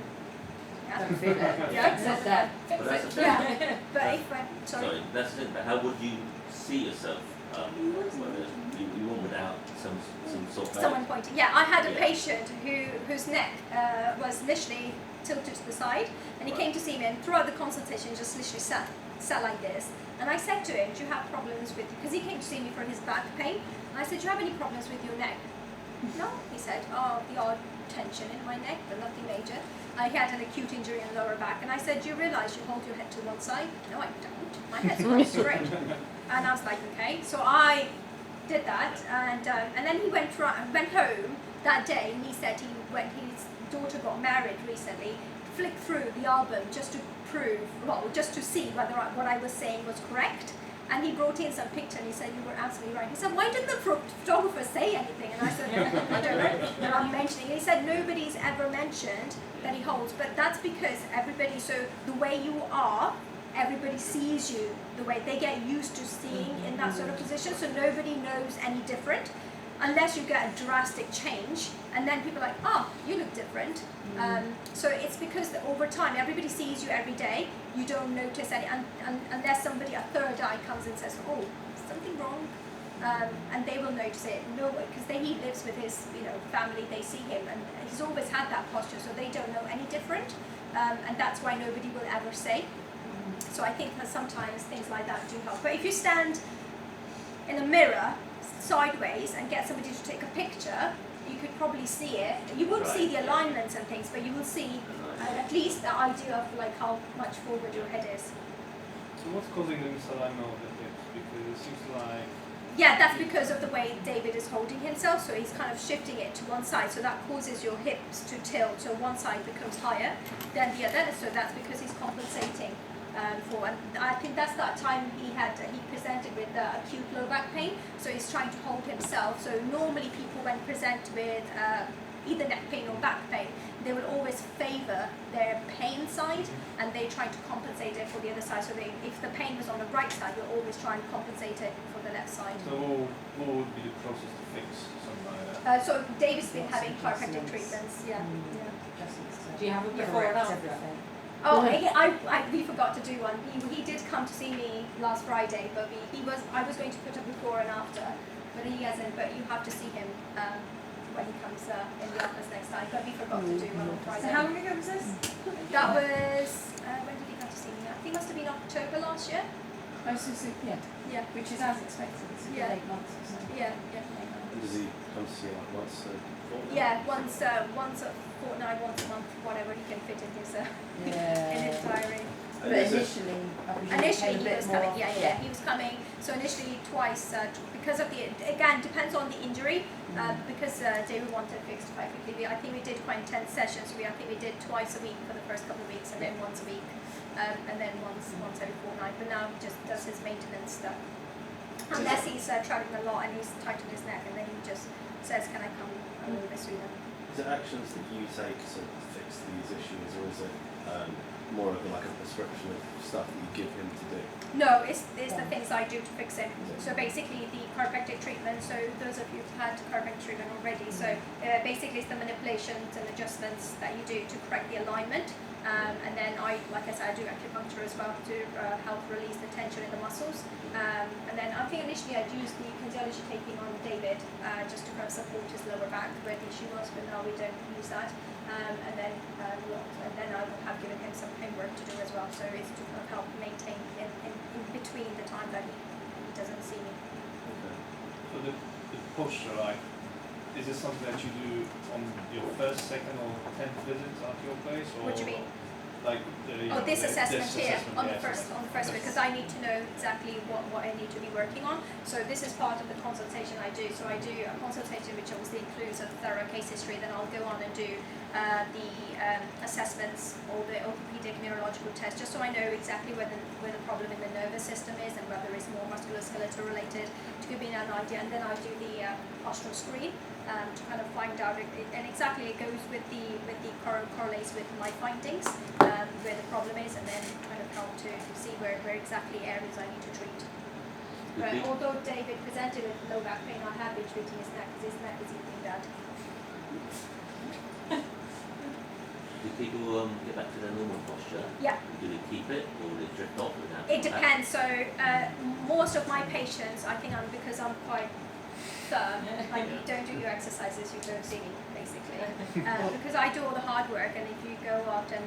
yeah. Don't feel it. Yeah. Fix it then. But that's the thing. Yeah. But if I, sorry. Sorry, that's the thing. But how would you see yourself? Whether you want without some sort of Someone pointing. Yeah, I had a Yeah. patient whose neck was literally tilted to the side, and he came to see me, and throughout the consultation, just literally sat like this. And I said to him, "Do you have problems with?" Because he came to see me for his back pain. And I said, "Do you have any problems with your neck?" "No," he said. "Oh, the odd tension in my neck, but nothing major." He had an acute injury in the lower back, and I said, "Do you realise you hold your head to one side?" "No, I don't. My head's quite straight." And I was like, "Okay." So I did that, and then he went home that day, and he said when his daughter got married recently, flicked through the album just to prove, well, just to see whether what I was saying was correct. And he brought in some picture, and he said, "You were absolutely right." He said, "Why didn't the photographer say anything?" And I said, "I don't know." And I'm mentioning. He said, "Nobody's ever mentioned that he holds, but that's because everybody. So the way you are, everybody sees you the way they get used to seeing in that sort of position. So nobody knows any different, unless you get a drastic change, and then people are like, "Oh, you look different." So it's because that over time, everybody sees you every day. You don't notice any, unless somebody, a third eye, comes and says, "Oh, something wrong," and they will notice it. No, because he lives with his, family. They see him, and he's always had that posture, so they don't know any different, and that's why nobody will ever say. So I think that sometimes things like that do help. But if you stand in a mirror sideways and get somebody to take a picture, you could probably see it. You won't see the alignments and things, but you will see at least the idea of like how much forward your head is. So what's causing the misalignment of the hips? Because it seems like. Yeah, that's because of the way David is holding himself, so he's kind of shifting it to one side, so that causes your hips to tilt, so one side becomes higher than the other, so that's because he's compensating for, and I think that's that time he presented with acute low back pain, so he's trying to hold himself. So normally people, when present with either neck pain or back pain, they will always favour their pain side, and they try to compensate it for the other side. So if the pain was on the right side, they'll always try and compensate it for the left side. So what would be the process to fix something like that? So David's been having chiropractic treatments, yeah. Do you have a before and after? Oh, we forgot to do one. He did come to see me last Friday, but I was going to put a before and after, but he hasn't. But you have to see him when he comes in the office next time. But we forgot to do one on Friday. So how long ago was this? That was when did he come to see me? I think it must have been October last year. Oh, so yeah. Yeah. Which is as expected. It's a good Yeah. 8 months or so. Yeah. And does he come to see you like once a fortnight? Yeah, once a fortnight, once a month, whatever he can fit in his diary. But initially, I presume Initially it he came a was bit coming, more. yeah, he was coming. So initially twice, because of again, depends on the injury, because David wanted fixed quite quickly. I think we did quite intense sessions. I think we did twice a week for the first couple of weeks, and then once a week, and then once every fortnight. But now he just does his maintenance stuff. Unless he's traveling a lot and he's tight on his neck, and then he just says, "Can I come a little bit sooner?" Is it actions that you take to fix these issues, or is it more of like a prescription of stuff that you give him to do? No, it's the things I do to fix it. So basically the chiropractic treatment, so those of you who've had chiropractic treatment already, so basically it's the manipulations and adjustments that you do to correct the alignment. And then like I said, I do acupuncture as well to help release the tension in the muscles. And then I think initially I'd use the kinesiology taking on David just to kind of support his lower back where the issue was, but now we don't use that. And then I will have given him some homework to do as well. So it's to kind of help maintain in between the time that he doesn't see me. Okay. So the posture, like, is this something that you do on your first, second, or 10th visit at your place, or What do you mean? like the This assessment here on the yes. first because I need to know exactly what I need to be working on. So this is part of the consultation I do. So I do a consultation which obviously includes a thorough case history. Then I'll go on and do the assessments or the orthopedic neurological test, just so I know exactly where the problem in the nervous system is and whether it's more musculoskeletal related, to give me an idea. And then I do the postural screen to kind of find out and exactly it goes with the correlates with my findings, where the problem is, and then kind of help to see where exactly areas I need to treat. But although David presented with low back pain, I have been treating his neck because his neck is eating bad. Do people get back to their normal posture? Yeah. Do they keep it, or do they drift off? It depends. So most of my patients, I think because I'm quite firm, I don't do your exercises, you don't see me basically. Because I do all the hard work, and if you go out and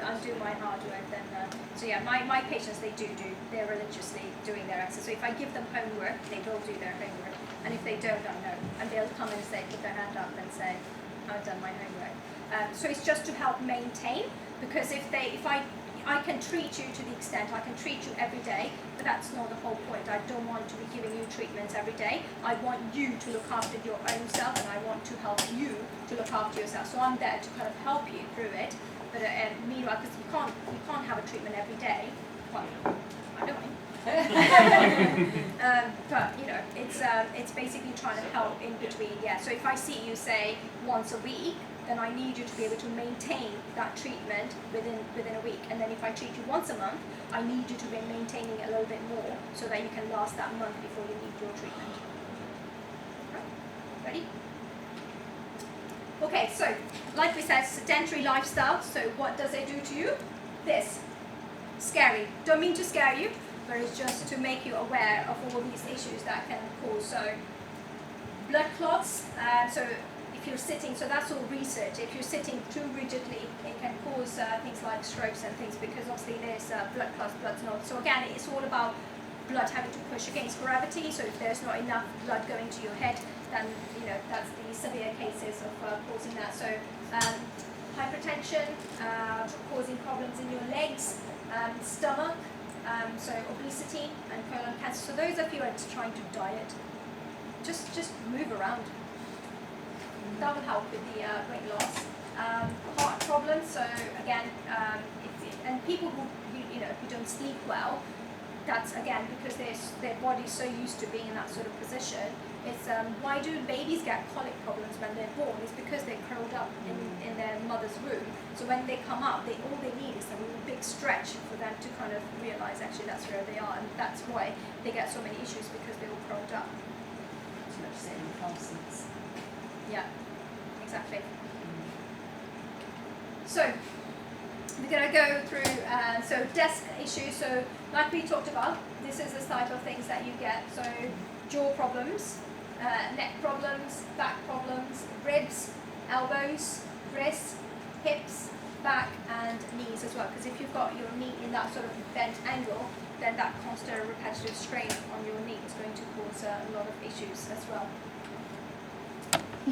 undo my hard work, then so yeah, my patients they're religiously doing their exercise. So if I give them homework, they will do their homework, and if they don't, I know, and they'll come and say, put their hand up and say, I've done my homework. So it's just to help maintain, because if I can treat you to the extent I can treat you every day, but that's not the whole point. I don't want to be giving you treatments every day. I want you to look after your own self, and I want to help you to look after yourself. So I'm there to kind of help you through it. But meanwhile, because you can't have a treatment every day. Well, I don't mind. But it's basically trying to help in between. Yeah. So if I see you say once a week, then I need you to be able to maintain that treatment within a week. And then if I treat you once a month, I need you to be maintaining it a little bit more so that you can last that month before you need your treatment. Right. Ready? Okay, so like we said, sedentary lifestyle. So what does it do to you? This. Scary. Don't mean to scare you, but it's just to make you aware of all these issues that can cause. So blood clots. So if you're sitting, so that's all research. If you're sitting too rigidly, it can cause things like strokes and things, because obviously there's blood clots, blood's not. So again, it's all about blood having to push against gravity. So if there's not enough blood going to your head, then that's the severe cases of causing that. So hypertension, causing problems in your legs, stomach, so obesity and colon cancer. So those of you who are trying to diet, just move around. That will help with the weight loss. Heart problems. So again, and people who if you don't sleep well, that's again because their body's so used to being in that sort of position. It's why do babies get colic problems when they're born? It's because they're curled up in their mother's womb. So when they come up, all they need is a really big stretch for them to kind of realize actually that's where they are, and that's why they get so many issues, because they're all curled up. Too much sitting in classes. Yeah, exactly. So we're going to go through so desk issues. So like we talked about, this is the type of things that you get. So jaw problems, neck problems, back problems, ribs, elbows, wrists, hips, back and knees as well. Because if you've got your knee in that sort of bent angle, then that constant repetitive strain on your knee is going to cause a lot of issues as well.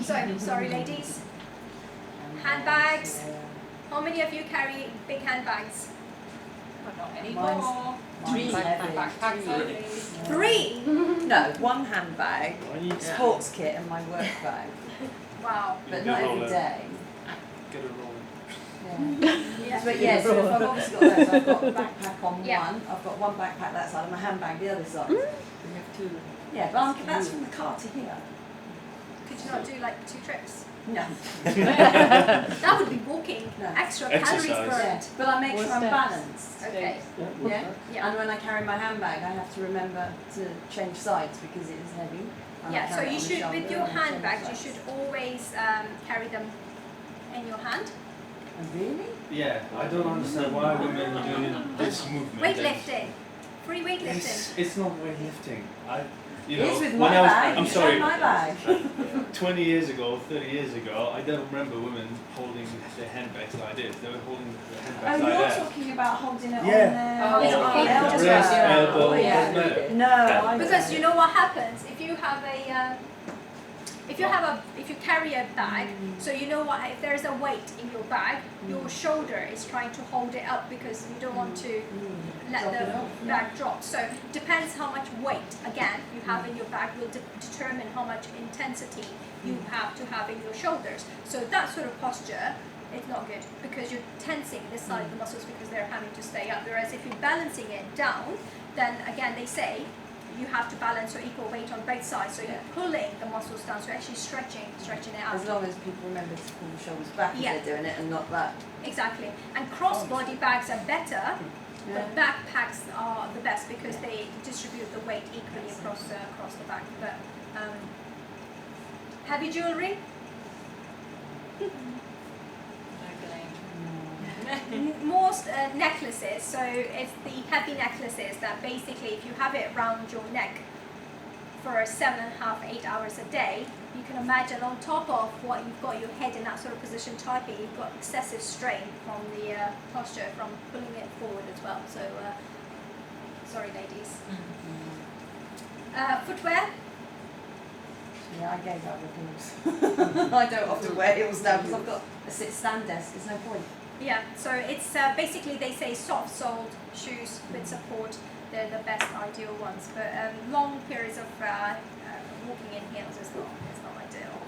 So, sorry ladies, handbags. How many of you carry big handbags? Not anymore. Mine's heavy. Backpacks. Three? No, one handbag, sports kit, and my work bag. Wow. But not every day. Get it rolling. Yeah. But yeah, so if I've obviously got those, I've got a backpack on Yeah. one, I've got one backpack that side and my handbag the other side. We have two. Yeah, but that's from the car to here. Could you not do like 2 trips? No. That would be walking. No. Extra Exercise. calories burned. But I make Or sure I'm steps. balanced. Okay. Yeah? Yeah. And when I carry my handbag, I have to remember to change sides because it is heavy. And I Yeah, so carry it you on the should, shoulder with your and I change handbags, you sides. should always carry them in your hand. Oh, really? Yeah, I don't understand why women are doing this movement. Weightlifting. Free weightlifting. It's not weightlifting. It is with when my I was, bag. I'm It's sorry, on my bag. 20 years ago, 30 years ago, I don't remember women holding their handbags like this. They were holding their Oh, handbags you're like that. talking about holding it Yeah. on their Oh, it's elbow. okay. Wrist, elbow, Oh, yeah. doesn't matter. No, I Because don't. you know what happens? If you have a if you carry a bag, so you know what, if there's a weight in your bag, your shoulder is trying to hold it up because you don't want to let the bag drop. So depends how much weight again you have in your bag will determine how much intensity you have to have in your shoulders. So that sort of posture, it's not good because you're tensing this side of the muscles because they're having to stay up. Whereas if you're balancing it down, then again they say you have to balance your equal weight on both sides. So you're pulling the muscles down, so you're actually stretching it out. As long as people remember to pull the shoulders back as they're doing it and not that. Exactly. And cross-body bags are better, but backpacks are the best because they distribute the weight equally across the back. But heavy jewelry? Most necklaces, so it's the heavy necklaces that basically if you have it around your neck for 7.5, 8 hours a day, you can imagine on top of what you've got your head in that sort of position typing, you've got excessive strain from the posture from pulling it forward as well. So sorry ladies. Footwear? Yeah, I gave up with heels. I don't often wear heels now because I've got a sit-stand desk, there's no point. Yeah, so it's basically they say soft-soled shoes with support, they're the best ideal ones, but long periods of walking in heels is not ideal.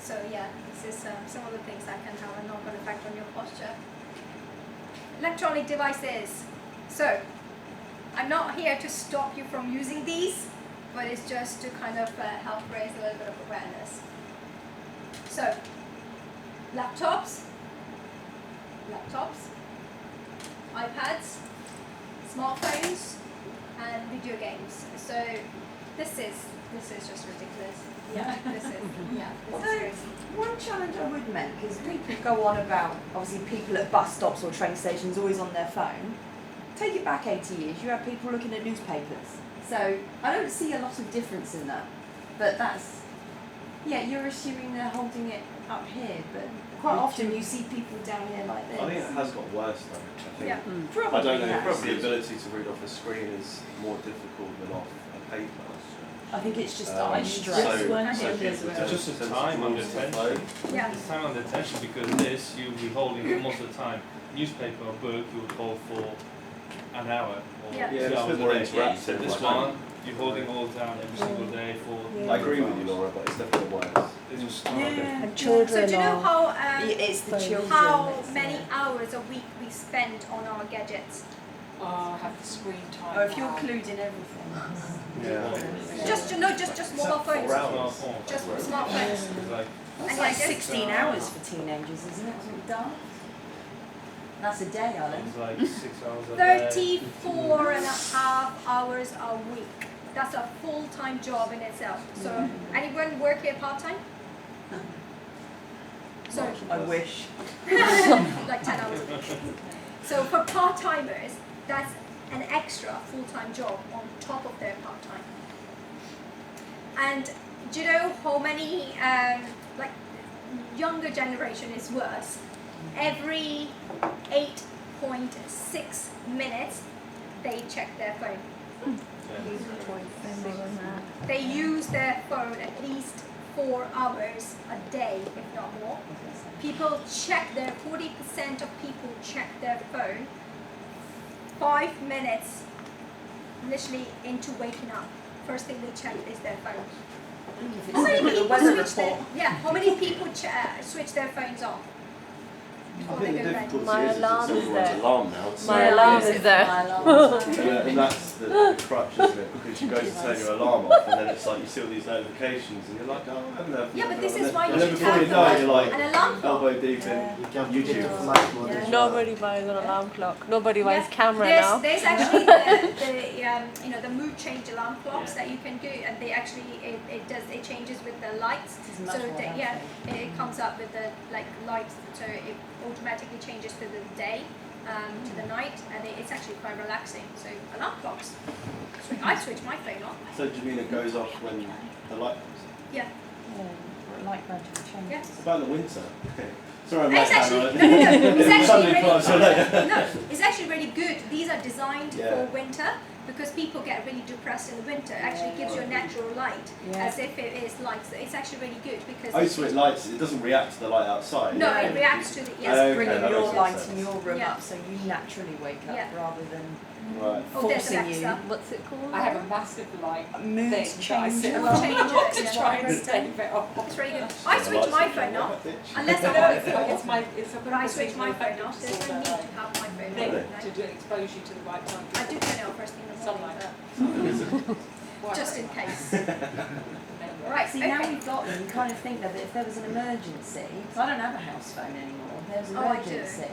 So yeah, this is some of the things that can have a knock-on effect on your posture. Electronic devices. So, I'm not here to stop you from using these, but it's just to kind of help raise a little bit of awareness. So, laptops, iPads, smartphones, and video games. So this is just ridiculous. Yeah, this is crazy. One challenge I would make is people go on about, obviously people at bus stops or train stations always on their phone. Take it back 80 years, you have people looking at newspapers. So I don't see a lot of difference in that. But that's, you're assuming they're holding it up here, but quite often you see people down here like this. I think it has got worse though. I think. Yeah. Probably I don't know. has. Probably the ability to read off a screen is more difficult than off a paper. I think it's just eye strain. It's just a time under tension. Yeah. It's time under tension because this you'll be holding most of the time. Newspaper or book you would hold for an hour or Yeah. 2 it's a hours bit a more day. interactive. This one you're holding all down every single day for. I agree with you, Laura, but it's definitely worse. It's just Yeah. And children So do you know how It's the children. how that's many it. hours a week we spend on our gadgets? Oh, have the screen time. Oh, if you're now. including everything. Yeah. Just mobile phones. smartphone. Just smartphones. It's like That's And like yeah, 16 hours for teenagers, isn't it? Something dark. That's a day, Alan. it's like 6 hours a day. 34.5 hours a week. That's a full-time job in itself. So anyone work here part-time? So I wish. like 10 hours a week. So for part-timers, that's an extra full-time job on top of their part-time. And do you know how many, like younger generation is worse? Every 8.6 minutes, they check their phone. They use their phone at least 4 hours a day, if not more. People check 40% of people check their phone 5 minutes literally into waking up. First thing they check is their phone. How many people how many people switch their phones off I before they think go the to bed? difficulty My is alarm it's is everyone's there. alarm now. So My alarm is there. and that's the crutch, isn't it? Because you go to turn your alarm off and then it's like you see all these notifications and you're like, oh, I haven't had Yeah, but this and is then- why you and then should before have you know it, you're like an alarm clock. elbow deep in YouTube. Nobody buys an alarm clock. Nobody buys camera there's, now. There's actually the mood change alarm clocks that you can do, and they actually it changes with the lights. So it comes up with the lights, so it automatically changes to the day, to the night, and it's actually quite relaxing. So alarm clocks. I switch my phone on. So do you mean it goes off when the light comes? Yeah. Like gradually changes. Yeah. It's about the winter. Sorry, I'm It's late, actually Hannah. it's actually Suddenly really close, so late. no, it's actually really good. These are designed for winter because people get really depressed in the winter. It actually gives you a natural light, as if it is light. So it's actually really good because. Oh, so it lights. It doesn't react to the light outside. No, it reacts to the bringing that your makes light sense. in your room Yeah. up so you naturally wake up rather than Right. Oh, there's forcing you. Alexa. What's it called? I have a massive light Mood thing that I change. sit Mood around change, to yeah. try and stave it off. It's really good. So I the switch lights my are phone going off that bitch. unless I'm No, on the it's floor. a But I switch my phone off. There's no need to have my phone thing on. to expose you to the right time. I do turn it off first thing in the morning, Sunlight. but just in case. Anyway. Right, See, now okay. we've got them, you kind of think that if there was an emergency, because I don't have a house phone anymore, if there was an Oh, I do. emergency.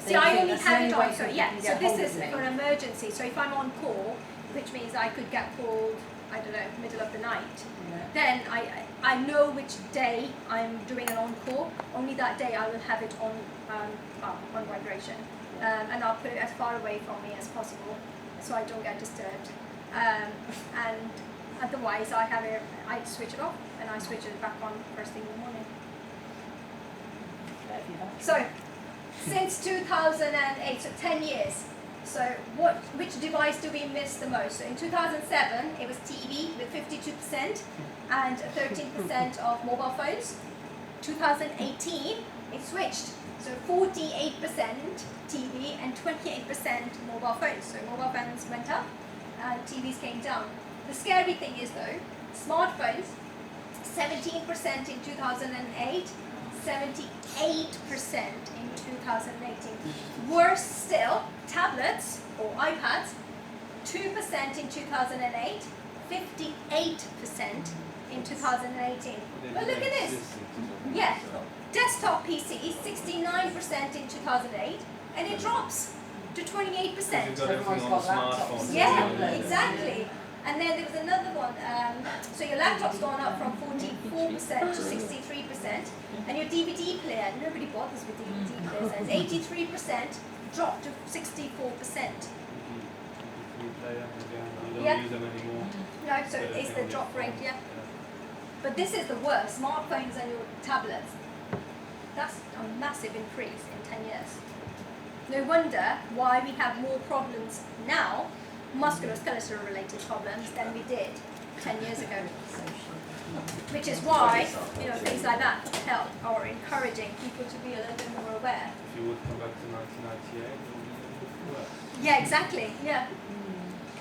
See, Then I you think only that's the have only it way on, so you yeah, can so get this hold is of me. for an emergency. So if I'm on call, which means I could get called, I don't know, middle of the night, then I know which day I'm doing an on-call. Only that day I will have it on vibration. And I'll put it as far away from me as possible so I don't get disturbed. And otherwise I switch it off and I switch it back on first thing in the morning. So, since 2008, so 10 years. So which device do we miss the most? So in 2007, it was TV with 52% and 13% of mobile phones. 2018, it switched. So 48% TV and 28% mobile phones. So mobile phones went up and TVs came down. The scary thing is though, smartphones, 17% in 2008, 78% in 2018. Worse still, tablets or iPads, 2% in 2008, 58% in 2018. But look at this. Yeah, desktop PCs, 69% in 2008, and it drops to 28%. You've got everything Everyone's on got the smartphone. laptops. Yeah, exactly. And then there was another one. So your laptop's gone up from 44% to 63%, and your DVD player, nobody bothers with DVD players, and 83% dropped to 64%. You don't Yeah. use them anymore. No, so it's the drop rate, yeah. But this is the worst. Smartphones and your tablets. That's a massive increase in 10 years. No wonder why we have more problems now, musculoskeletal related problems, than we did 10 years ago. Which is why, things like that help or encouraging people to be a little bit more aware. If you would come back to 1998, it would be a little bit worse. Yeah, exactly. Yeah.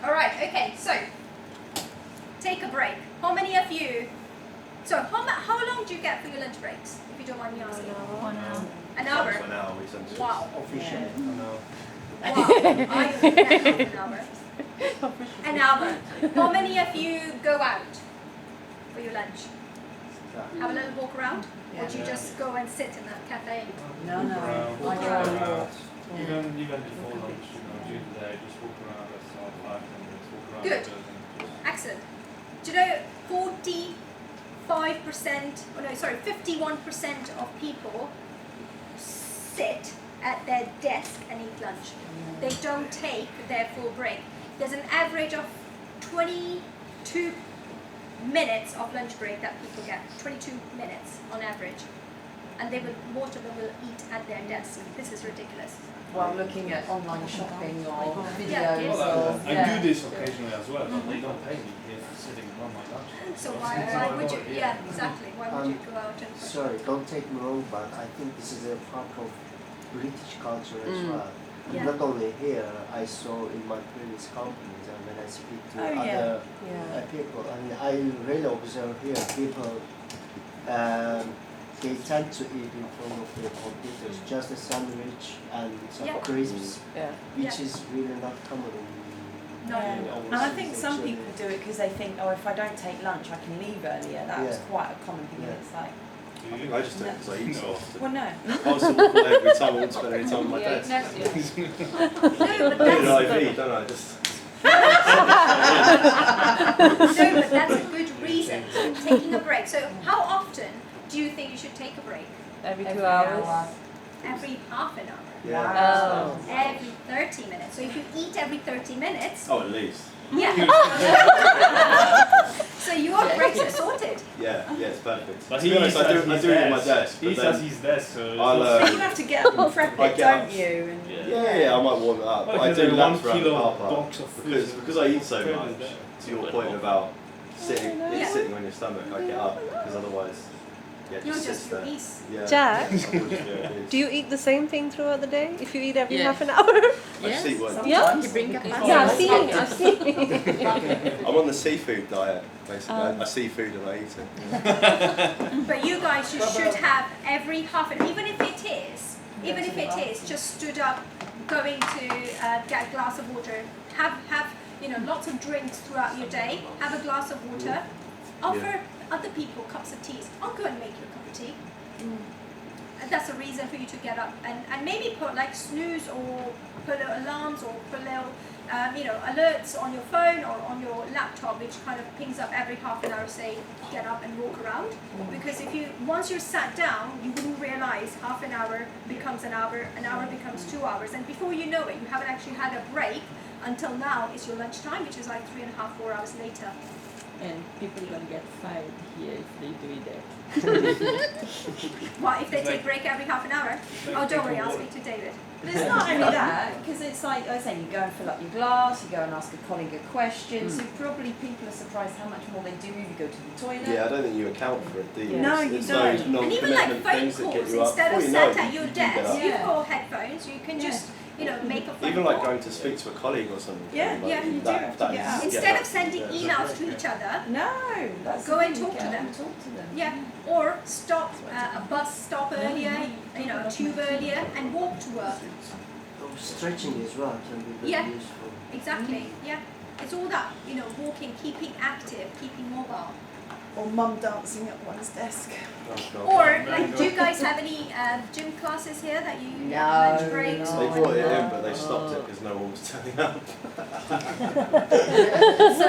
All right. Okay. So, take a break. How many of you? So, how long do you get for your lunch breaks? If you don't mind me asking. 1 hour. An hour. For an hour, we tend to. Wow. Officially. I know. Wow. I don't get an hour. An hour. How many of you go out for your lunch? Have a little walk around, or do you just go and sit in that cafe? No, Walk no. around, I walk go around. and walk. Even before lunch, during the day, just walk around. That's all 5 minutes. Walk around Good. the building. Excellent. Do you know 51% of people sit at their desk and eat lunch. They don't take their full break. There's an average of 22 minutes of lunch break that people get. 22 minutes on average. And most of them will eat at their desk. This is ridiculous. While looking at online shopping or videos Yeah. or I do this occasionally as well, but they don't pay me here for sitting on my lunch. So why would you? Yeah, exactly. Why would you go out and? Sorry, don't take me wrong, but I think this is a part of British culture as well. Yeah. Not only here, I saw in my previous companies and when I speak to Oh, yeah. other Yeah. people, and I really observe here people, they tend to eat in front of their computers, just a sandwich and some Yeah. crisps, Yeah. which is really not common in No. in And I think overseas, some actually. people do it because they think, oh, if I don't take lunch, I can leave earlier. That was Yeah. quite a common thing. Yeah. And it's like, I think I just do it because I eat so often. well, no. I was to walk away every time I wouldn't spend any time on my Yeah, desk. no, yeah. No, but I need that's an IV, don't I? Just. no, but that's a good reason. So taking a break. So how often do you think you should take a break? Every 2 Every hours. hour. Every half an hour. Yeah. Oh. Every 30 minutes. So if you eat every 30 minutes, Oh, at least. yeah. So your breaks are sorted. Yeah, it's perfect. But To be honest, I do it on my desk. He but says then he's desk, so I'll, But you have to get up and prep I it, get don't up. you? And yeah, I might warm it up. But I Like do a 1 laps around the kilo car park box of food. because I eat so Good, much. is that? To your point about sitting, Yeah. sitting on your stomach, I get up because otherwise, You're just just sits your there. piece. Yeah. Jack? Yeah, unfortunately, Do you eat the same thing throughout the day? If you eat every Yeah. half an hour? I just eat one. Yeah? sometimes. You bring up Yeah, I've seen. I'm on the seafood diet, basically. I see food and I eat it. But you guys, you should have every half an, even if it is just stood up, going to get a glass of water, have lots of drinks throughout your day, have a glass of water, offer other people cups of tea. I'll go and make you a cup of tea. And that's a reason for you to get up and maybe put like snooze or put little alarms or put little alerts on your phone or on your laptop, which kind of pings up every half an hour, say get up and walk around. Because once you're sat down, you wouldn't realize half an hour becomes an hour becomes 2 hours, and before you know it, you haven't actually had a break until now it's your lunchtime, which is like 3.5, 4 hours later. And people gonna get fired here if they do that. Well, if they take break every half an hour? Oh, don't worry, I'll speak to David. But it's not only that, because it's like I was saying, you go and fill up your glass, you go and ask a colleague a question, so probably people are surprised how much more they do if you go to the toilet. Yeah, I don't think you account for it, do you? No, It's- you it's don't. those And even like non-commitment phone things that get calls, you up. instead of Before you know sat it, at your you get desk, up. you've Yeah. got headphones, you can just, make a phone Even call. like going to speak to a colleague or something. Yeah, like, yeah, you do have to get up. Instead of sending emails to each other, No, that's Go the and thing, talk you to get them. up and talk to them. yeah, or stop a bus stop earlier, a tube earlier, and walk to work. Stretching as well can be very Yeah. useful. Exactly, yeah. It's all that, walking, keeping active, keeping mobile. Or mum dancing at one's desk. Oh, God. Or, like, do you guys have any gym classes here that you No, lunch breaks? no. They or- brought it in, but they stopped it because no one was turning up. So,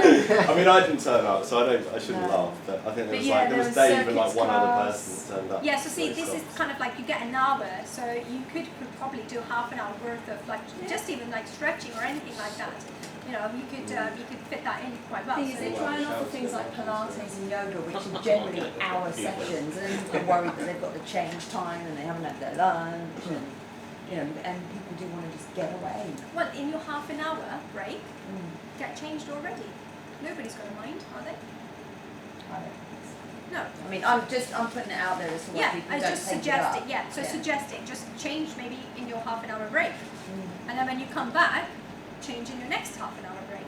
I mean, I didn't turn up, so I shouldn't No. laugh. But I think But there was yeah, like there there was was Dave and like circuits one other class. person that turned up. yeah, so see, so they this is stopped. kind of like you get an hour, so you could probably do half an hour worth of like just even like stretching or anything like that. You could fit that in quite well. The thing is, So- they try and offer things like Pilates and yoga, which are generally hour sessions, and they're worried that they've got to change time and they haven't had their lunch, and people do want to just get away. Well, in your half an hour break, get changed already. Nobody's going to mind, are they? I don't think so. No. I mean, I'm putting it out there as to why Yeah, people I don't just take it suggest up. it. Yeah, so Yeah. suggesting just change maybe in your half an hour break, and then when you come back, change in your next half an hour break.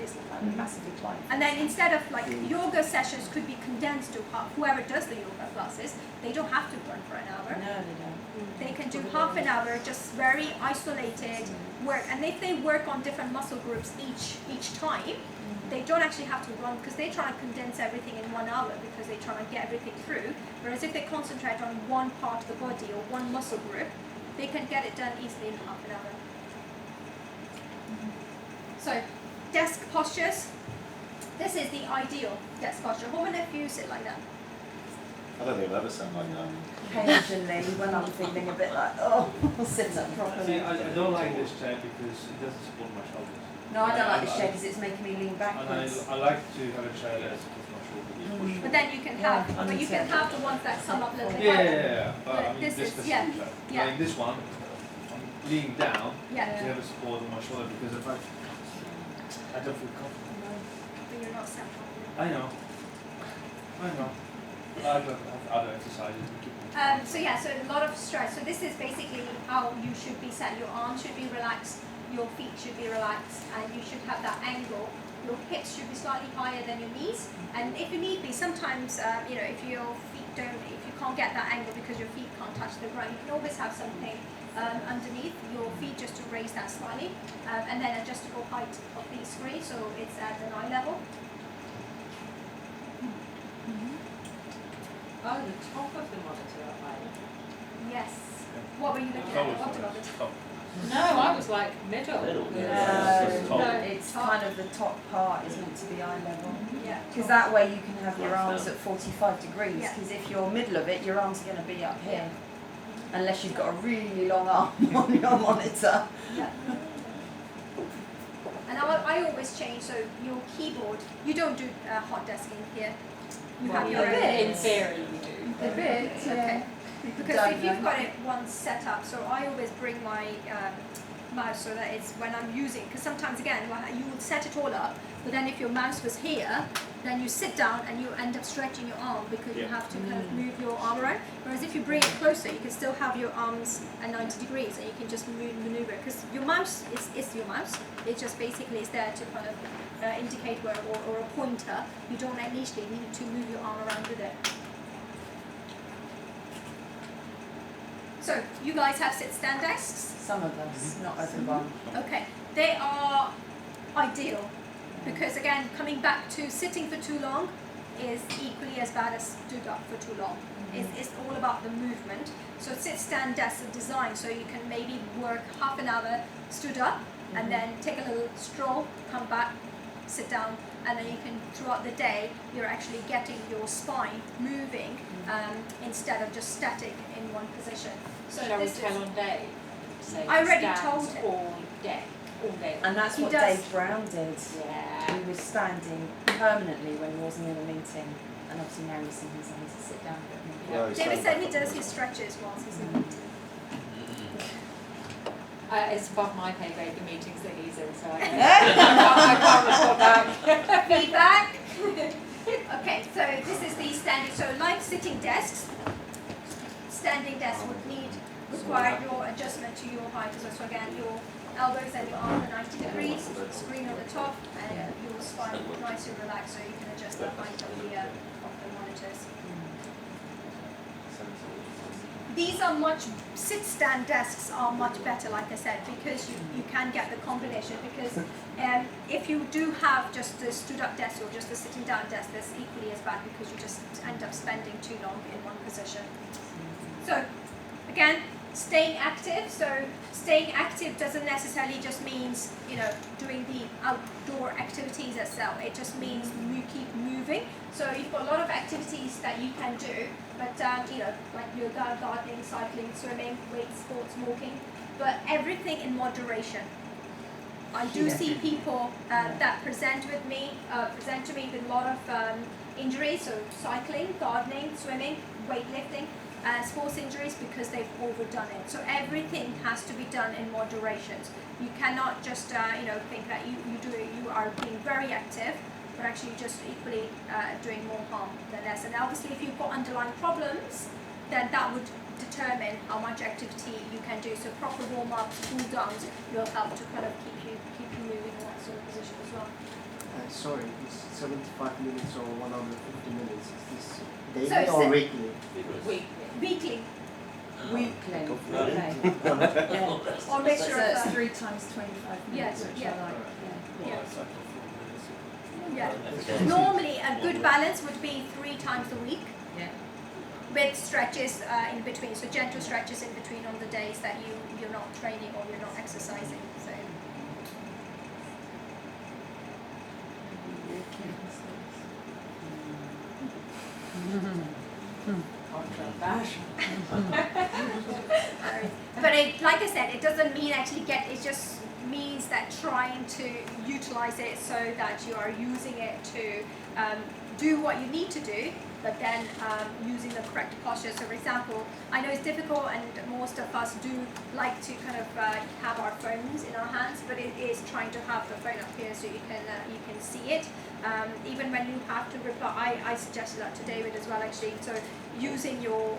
It's massively fine. And then instead of like yoga sessions could be condensed to whoever does the yoga classes, they don't have to run for an hour. No, they don't. They can do half an hour, just very isolated work. And if they work on different muscle groups each time, they don't actually have to run because they try and condense everything in 1 hour because they try and get everything through. Whereas if they concentrate on one part of the body or one muscle group, they can get it done easily in half an hour. So, desk postures. This is the ideal desk posture. How many of you sit like that? I don't think I've ever sat like that. Occasionally, when I'm feeling a bit like, oh, I'll sit up See, properly. I don't like this chair because it doesn't support my shoulders. No, I don't like this chair because it's making me lean And backwards. I like to have a chair that supports my shoulders. But then you can have, Yeah, but you can have the ones that come up a little bit Yeah, higher. yeah, yeah. But I mean, This this is- specific yeah, chair. yeah. Like this one, I'm leaning down to Yeah, have a support on my shoulder because if I don't feel comfortable. but you're not sat properly. I know. I've got other exercises to keep me. So a lot of stress. So this is basically how you should be sat. Your arms should be relaxed, your feet should be relaxed, and you should have that angle. Your hips should be slightly higher than your knees. And if you need be, sometimes if your feet if you can't get that angle because your feet can't touch the ground, you can always have something underneath your feet just to raise that slightly, and then adjustable height of the screen so it's at an eye level. Oh, the top of the monitor up higher. Yes. What were you looking at? What about the top? No, I was like middle. Middle, No, yeah. No. it's kind of the top part is meant to be eye level. Yeah. Because that way you can have your arms at 45 degrees. Yeah. Because if you're middle of it, your arms are going to be up here. Unless you've got a really long arm on your monitor. Yeah. And I always change, so your keyboard, you don't do hot desking here. You have your own. In theory, you do. A bit, Okay. Because if you've got it once set up, so I always bring my mouse so that it's when I'm using, because sometimes again, you would set it all up, but then if your mouse was here, then you sit down and you end up stretching your arm because you have to kind of move your arm around. Whereas if you bring it closer, you can still have your arms at 90 degrees and you can just maneuver. Because your mouse is your mouse. It just basically is there to kind of indicate where, or a pointer. You don't initially need to move your arm around with it. So, you guys have sit-stand desks? Some of us, not everyone. Okay, they are ideal because again, coming back to sitting for too long is equally as bad as stood up for too long. It's all about the movement. So sit-stand desks are designed so you can maybe work half an hour stood up and then take a little stroll, come back, sit down, and then you can, throughout the day, you're actually getting your spine moving instead of just static in one position. So Shall we this tell is, on Dave? Say I already stands told him. all day. And that's He what does. Dave Brown did. Yeah. He was standing permanently when he wasn't in a meeting, and obviously now he's having to sit down. Yeah, he's David done said that he does before. his stretches whilst he's in a meeting. It's above my pay grade, the meetings that he's in, so I can't report back. Feedback. Okay, so this is the standing. So like sitting desks, standing desks would require your adjustment to your height as well. So again, your elbows and your arm are 90 degrees, screen on the top, and your spine nice and relaxed, so you can adjust the height of the monitors. These are sit-stand desks are much better, like I said, because you can get the combination. Because if you do have just the stood-up desk or just the sitting-down desk, that's equally as bad because you just end up spending too long in one position. So, again, staying active. So, staying active doesn't necessarily just means doing the outdoor activities itself. It just means you keep moving. So you've got a lot of activities that you can do, but like yoga, gardening, cycling, swimming, weight sports, walking, but everything in moderation. I do see people that present to me with a lot of injuries, so cycling, gardening, swimming, weightlifting, sports injuries because they've overdone it. So everything has to be done in moderation. You cannot just think that you are being very active, but actually just equally doing more harm than less. And obviously, if you've got underlying problems, then that would determine how much activity you can do. So proper warm-ups, cool downs will help to kind of keep you moving in that sort of position as well. Sorry, it's 75 minutes or 150 minutes. Is this daily So or weekly? Weekly. Weekly. Okay. Or mixture So it's of 3 times 25 minutes, Yes, which yeah. I like. Yeah. Normally, a good balance would be 3 times a week. Yeah. With stretches in between, so gentle stretches in between on the days that you're not training or you're not exercising. So. But like I said, it doesn't mean actually it just means that trying to utilize it so that you are using it to do what you need to do, but then using the correct posture. So for example, I know it's difficult and most of us do like to kind of have our phones in our hands, but it is trying to have the phone up here so you can see it. Even when you have to reply, I suggested that to David as well actually. So using your,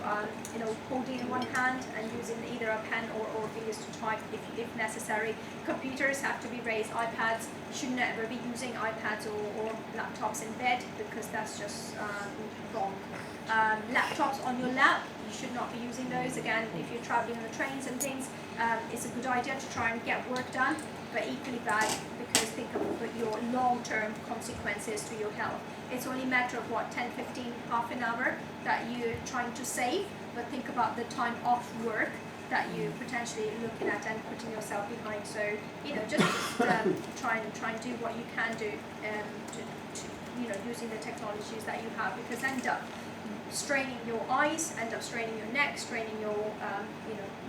holding in one hand and using either a pen or fingers to type if necessary. Computers have to be raised. iPads, you should never be using iPads or laptops in bed because that's just wrong. Laptops on your lap, you should not be using those. Again, if you're traveling on the trains and things, it's a good idea to try and get work done, but equally bad because think of your long-term consequences to your health. It's only a matter of 10, 15, half an hour that you're trying to save, but think about the time off work that you potentially looking at and putting yourself behind. So just try and do what you can do to using the technologies that you have, because end up straining your eyes, end up straining your neck, straining your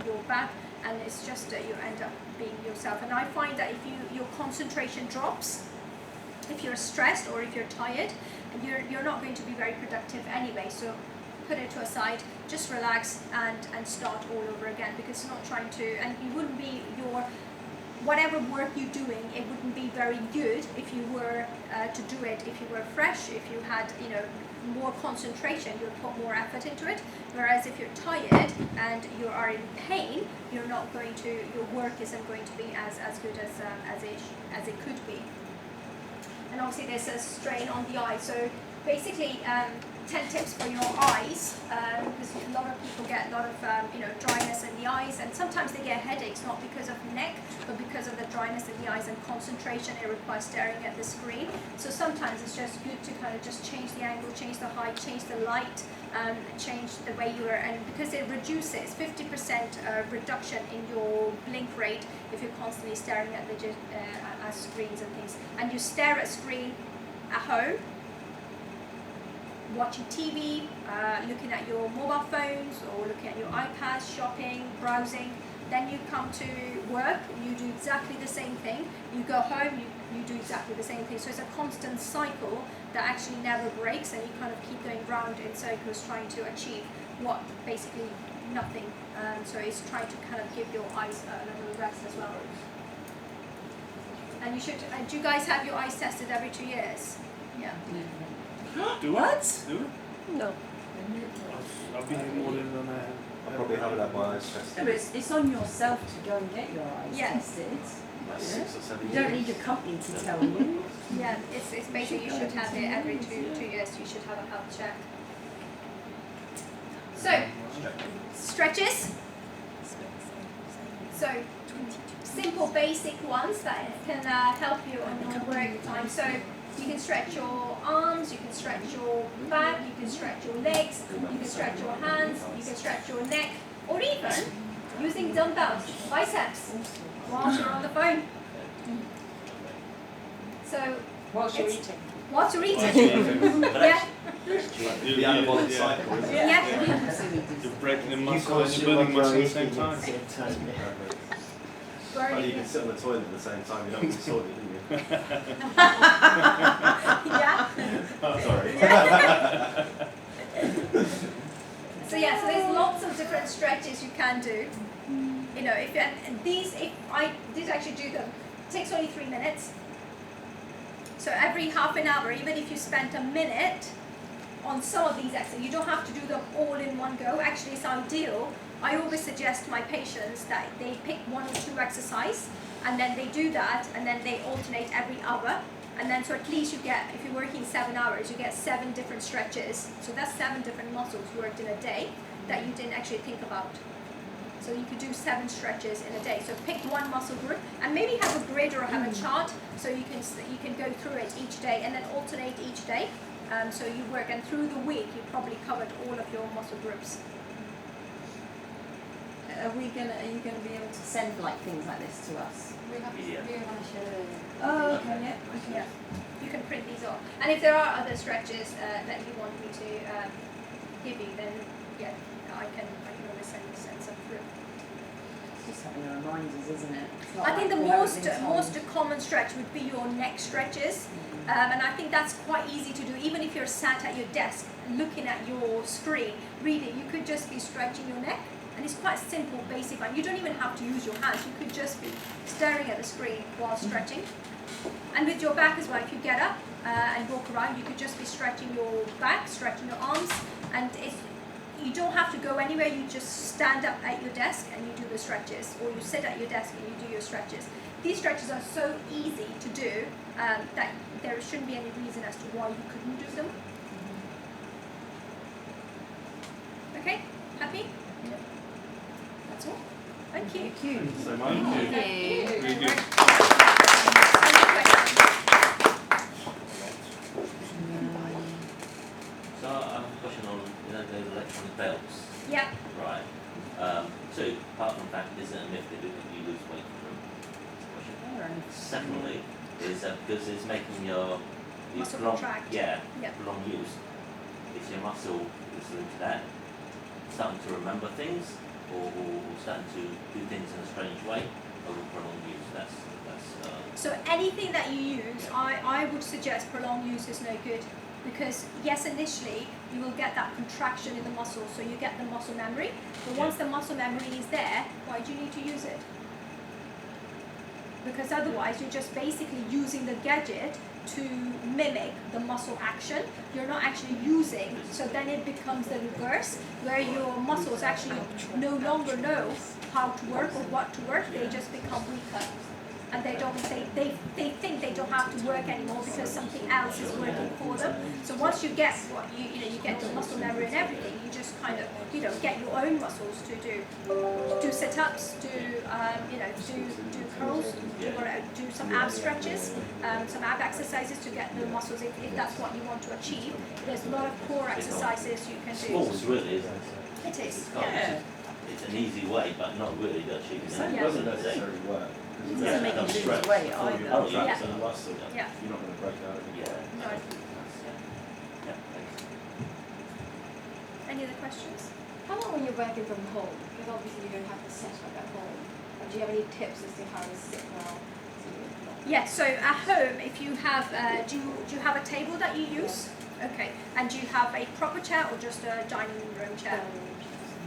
your back, and it's just you end up being yourself. And I find that if your concentration drops, if you're stressed or if you're tired, you're not going to be very productive anyway. So put it to a side, just relax and start all over again, because it's not trying to, and it wouldn't be whatever work you're doing, it wouldn't be very good if you were to do it if you were fresh, if you had more concentration, you'll put more effort into it. Whereas if you're tired and you are in pain, you're not going to, your work isn't going to be as good as it could be. And obviously there's a strain on the eye. So basically 10 tips for your eyes, because a lot of people get a lot of dryness in the eyes, and sometimes they get headaches not because of neck but because of the dryness in the eyes and concentration it requires staring at the screen. So sometimes it's just good to kind of just change the angle, change the height, change the light, change the way you are, and because it reduces 50% reduction in your blink rate if you're constantly staring at the at screens and things. And you stare at screen at home, watching TV, looking at your mobile phones or looking at your iPads, shopping, browsing. Then you come to work, you do exactly the same thing. You go home, you do exactly the same thing. So it's a constant cycle that actually never breaks, and you kind of keep going round in circles trying to achieve what basically nothing. So it's trying to kind of give your eyes a little rest as well. And you should, do you guys have your eyes tested every 2 years? Yeah. Do what? Do it? No. I've been here more than I have. I probably haven't had my eyes No, tested. but it's on yourself to go and get your eyes Yeah. tested. Like 6 or 7 You years. don't need your company to tell you. Yeah, it's basically you should have it every two years. You should have a health check. So stretches. So simple, basic ones that can help you on your work time. So you can stretch your arms, you can stretch your back, you can stretch your legs, you can stretch your hands, you can stretch your neck, or even using dumbbells, biceps, whilst you're on the phone. So Whilst you're eating. whilst you're eating, yeah, The anabolic cycle, isn't it? yeah. You're breaking the You muscle and you're building muscle at the same time. Well, you can sit on the toilet at the same time, you don't have to sort it, do you? Yeah. Oh, sorry. So yeah, so there's lots of different stretches you can do. You know, if I did actually do them, it takes only 3 minutes. So every half an hour, even if you spent a minute on some of these exercises, you don't have to do them all in one go. Actually, it's ideal. I always suggest to my patients that they pick 1 or 2 exercises, and then they do that, and then they alternate every hour. And then so at least you get, if you're working 7 hours, you get 7 different stretches. So that's 7 different muscles worked in a day that you didn't actually think about. So you could do 7 stretches in a day. So pick 1 muscle group and maybe have a grid or have a chart so you can go through it each day and then alternate each day. So you work, and through the week you probably covered all of your muscle groups. Are you gonna be able to send like things like this to us? We want to share. Oh, okay, yeah. Yeah, you can print these off. And if there are other stretches that you want me to give you, then yeah, I can always send some through. It's just having reminders, isn't it? It's not I think like the we haven't been told. most common stretch would be your neck stretches, and I think that's quite easy to do. Even if you're sat at your desk looking at your screen, reading, you could just be stretching your neck. And it's quite simple, basic one. You don't even have to use your hands. You could just be staring at the screen while stretching. And with your back as well, if you get up and walk around, you could just be stretching your back, stretching your arms. And you don't have to go anywhere. You just stand up at your desk and you do the stretches, or you sit at your desk and you do your stretches. These stretches are so easy to do that there shouldn't be any reason as to why you couldn't do them. Okay, happy? That's all. Thank you. Thank you. Thank you so much. Very good. So I have a question on those electronic belts. Yeah. Right. So apart from that, is it a myth that you lose weight from them? Question. Secondly, is because it's making your Muscle long, contract. yeah, Yeah. long use. Is your muscle listening to that, starting to remember things, or starting to do things in a strange way over prolonged use. So anything that you use, I would suggest prolonged use is no good, because yes, initially you will get that contraction in the muscle, so you get the muscle memory, but once the muscle memory is there, why do you need to use it? Because otherwise you're just basically using the gadget to mimic the muscle action. You're not actually using, so then it becomes the reverse, where your muscles actually no longer know how to work or what to work, they just become weaker. And they think they don't have to work anymore because something else is working for them. So once you get what you get the muscle memory and everything, you just kind of get your own muscles to do sit-ups, do curls, do some ab stretches, some ab exercises to get the muscles if that's what you want to achieve. There's a lot of core exercises you can do. Sports really, isn't it? It is. Yeah. It's an easy way, but not really to achieve it. It doesn't necessarily work. It doesn't make you lose weight either. Oh, yeah. Traps and muscle. Yeah. You're not going to break out of it. No. Yeah, thanks. Any other questions? How about when you're working from home? Because obviously you don't have the setup at home. Do you have any tips as to how to sit well? Yes, so at home, if you have, do you have a table that you use? Okay, and do you have a proper chair or just a dining room chair?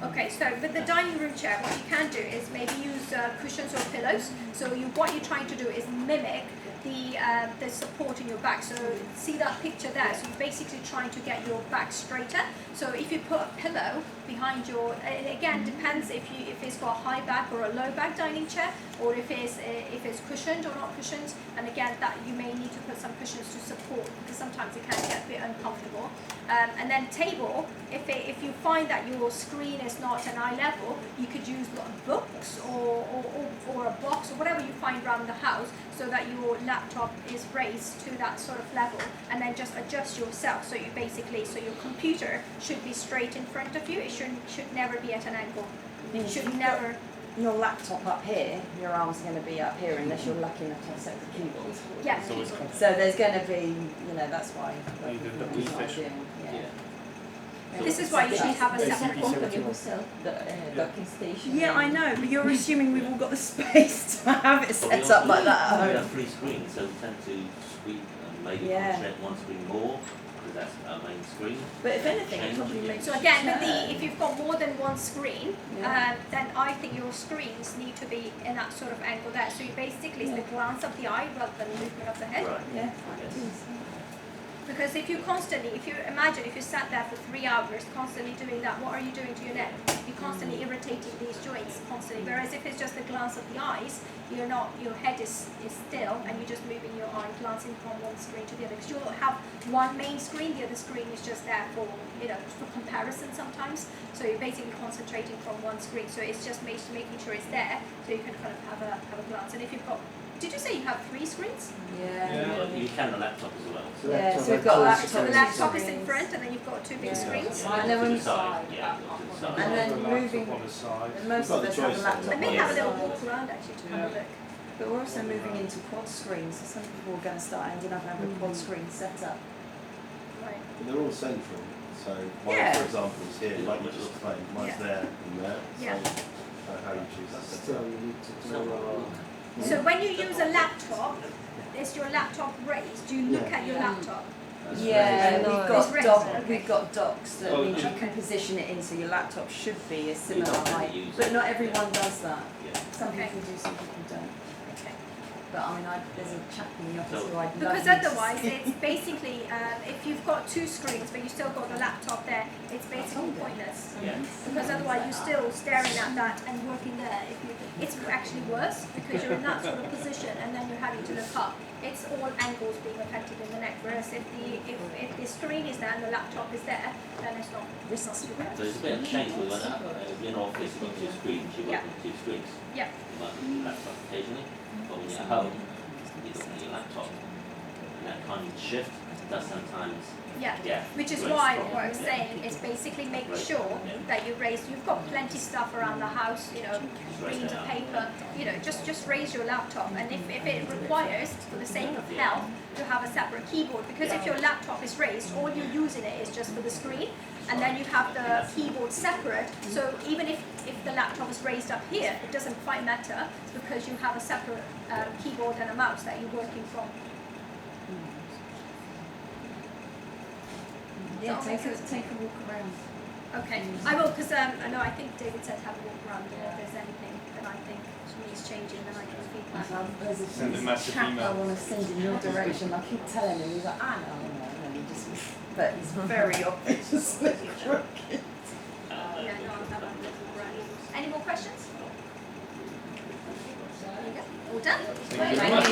Okay, so with the dining room chair, what you can do is maybe use cushions or pillows. So what you're trying to do is mimic the support in your back. So see that picture there. So you're basically trying to get your back straighter. So if you put a pillow behind your, it again depends if it's got a high back or a low back dining chair, or if it's cushioned or not cushioned. And again, that you may need to put some cushions to support, because sometimes it can get a bit uncomfortable. And then table, if you find that your screen is not an eye level, you could use books or a box or whatever you find around the house, so that your laptop is raised to that sort of level, and then just adjust yourself. So your computer should be straight in front of you. It should never be at an angle. It should never. Your laptop up here, your arms are going to be up here unless you're lucky enough to have a set of keyboards. Yeah. So there's going to be, that's why. You did the PlayStation. This is why you should have a separate. Docking station. Yeah, I know, but you're assuming we've all got the space to have it set up like that. We have 3 screens, so we tend to sweep and maybe concentrate one screen more, because that's our main screen. But if anything, it probably makes So again, if you've got more than one screen, then I think your screens need to be in that sort of angle there. So you basically it's the glance of the eye rather than the movement of the head. Right. Yeah. Yes. Because if you sat there for 3 hours constantly doing that, what are you doing to your neck? You're constantly irritating these joints constantly. Whereas if it's just the glance of the eyes, your head is still, and you're just moving your eye, glancing from one screen to the other. Because you'll have one main screen, the other screen is just there for comparison sometimes. So you're basically concentrating from one screen. So it's just making sure it's there, so you can kind of have a glance. And if you've got, did you say you have 3 screens? Well, you can the laptop as well. So we've got a laptop. So the laptop is in front, and then you've got 2 big screens. And then when to the side, and then moving, on the side. and most of us have a laptop. I may on have a the little side. walk around actually to have a look. But we're also moving into quad screens, so some people are going to start ending up having a quad screen set up. Right. But they're all central. So mine, for example, is here, like you just explained. Mine's there and there. Yeah. So how you choose that. Still, you need to do So when you use a laptop, is your laptop raised? Do you look at your laptop? Yeah, It's we've got docks that Oh, means you okay. can position it in so your laptop should be a similar don't really height. use But it. not everyone does that. Yeah. Some Okay. people do, some people don't. Okay. But I mean, there's a chap in the office So- who I'd love Because you to otherwise, see. it's basically if you've got 2 screens but you still got the laptop there, it's basically pointless. Yeah. Because otherwise, you're still staring at that and working there. It's actually worse because you're in that sort of position and then you're having to look up. It's all angles being affected in the neck. Whereas if the screen is there and the laptop is there, then it's not too bad. So it's a bit of a change. We went up in an office, you've got 2 screens, you work with 2 screens. Yeah. You might use your laptop occasionally, but when you're at home, you don't need your laptop. And that can't shift, that sometimes, Yeah, which is raise why problem. what I'm saying is basically make sure that you've got plenty stuff around the house, you know, reams of paper, you know, just raise your laptop, and if it requires, for the sake of health, to have a separate keyboard, because if your laptop is raised, all you're using it is just for the screen, and then you have the keyboard separate, so even if the laptop is raised up here, it doesn't quite matter, because you have a separate keyboard and a mouse that you're working from. Yeah, take a walk around. Okay, I will, because I know, I think David said have a walk around, and if there's anything that I think needs changing, then I can feedback. There's Send a massive chap I email. want to send in your direction. I keep telling him, he's like, I know, and then he just, but he's very obviously crooked. Yeah, no, I'll have a little run. Any more questions? There you go. All done? Thank you very much.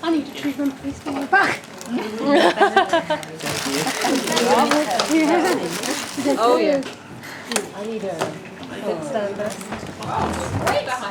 I need a treatment, please give me back. Oh yeah. I need a headstand vest. Way behind.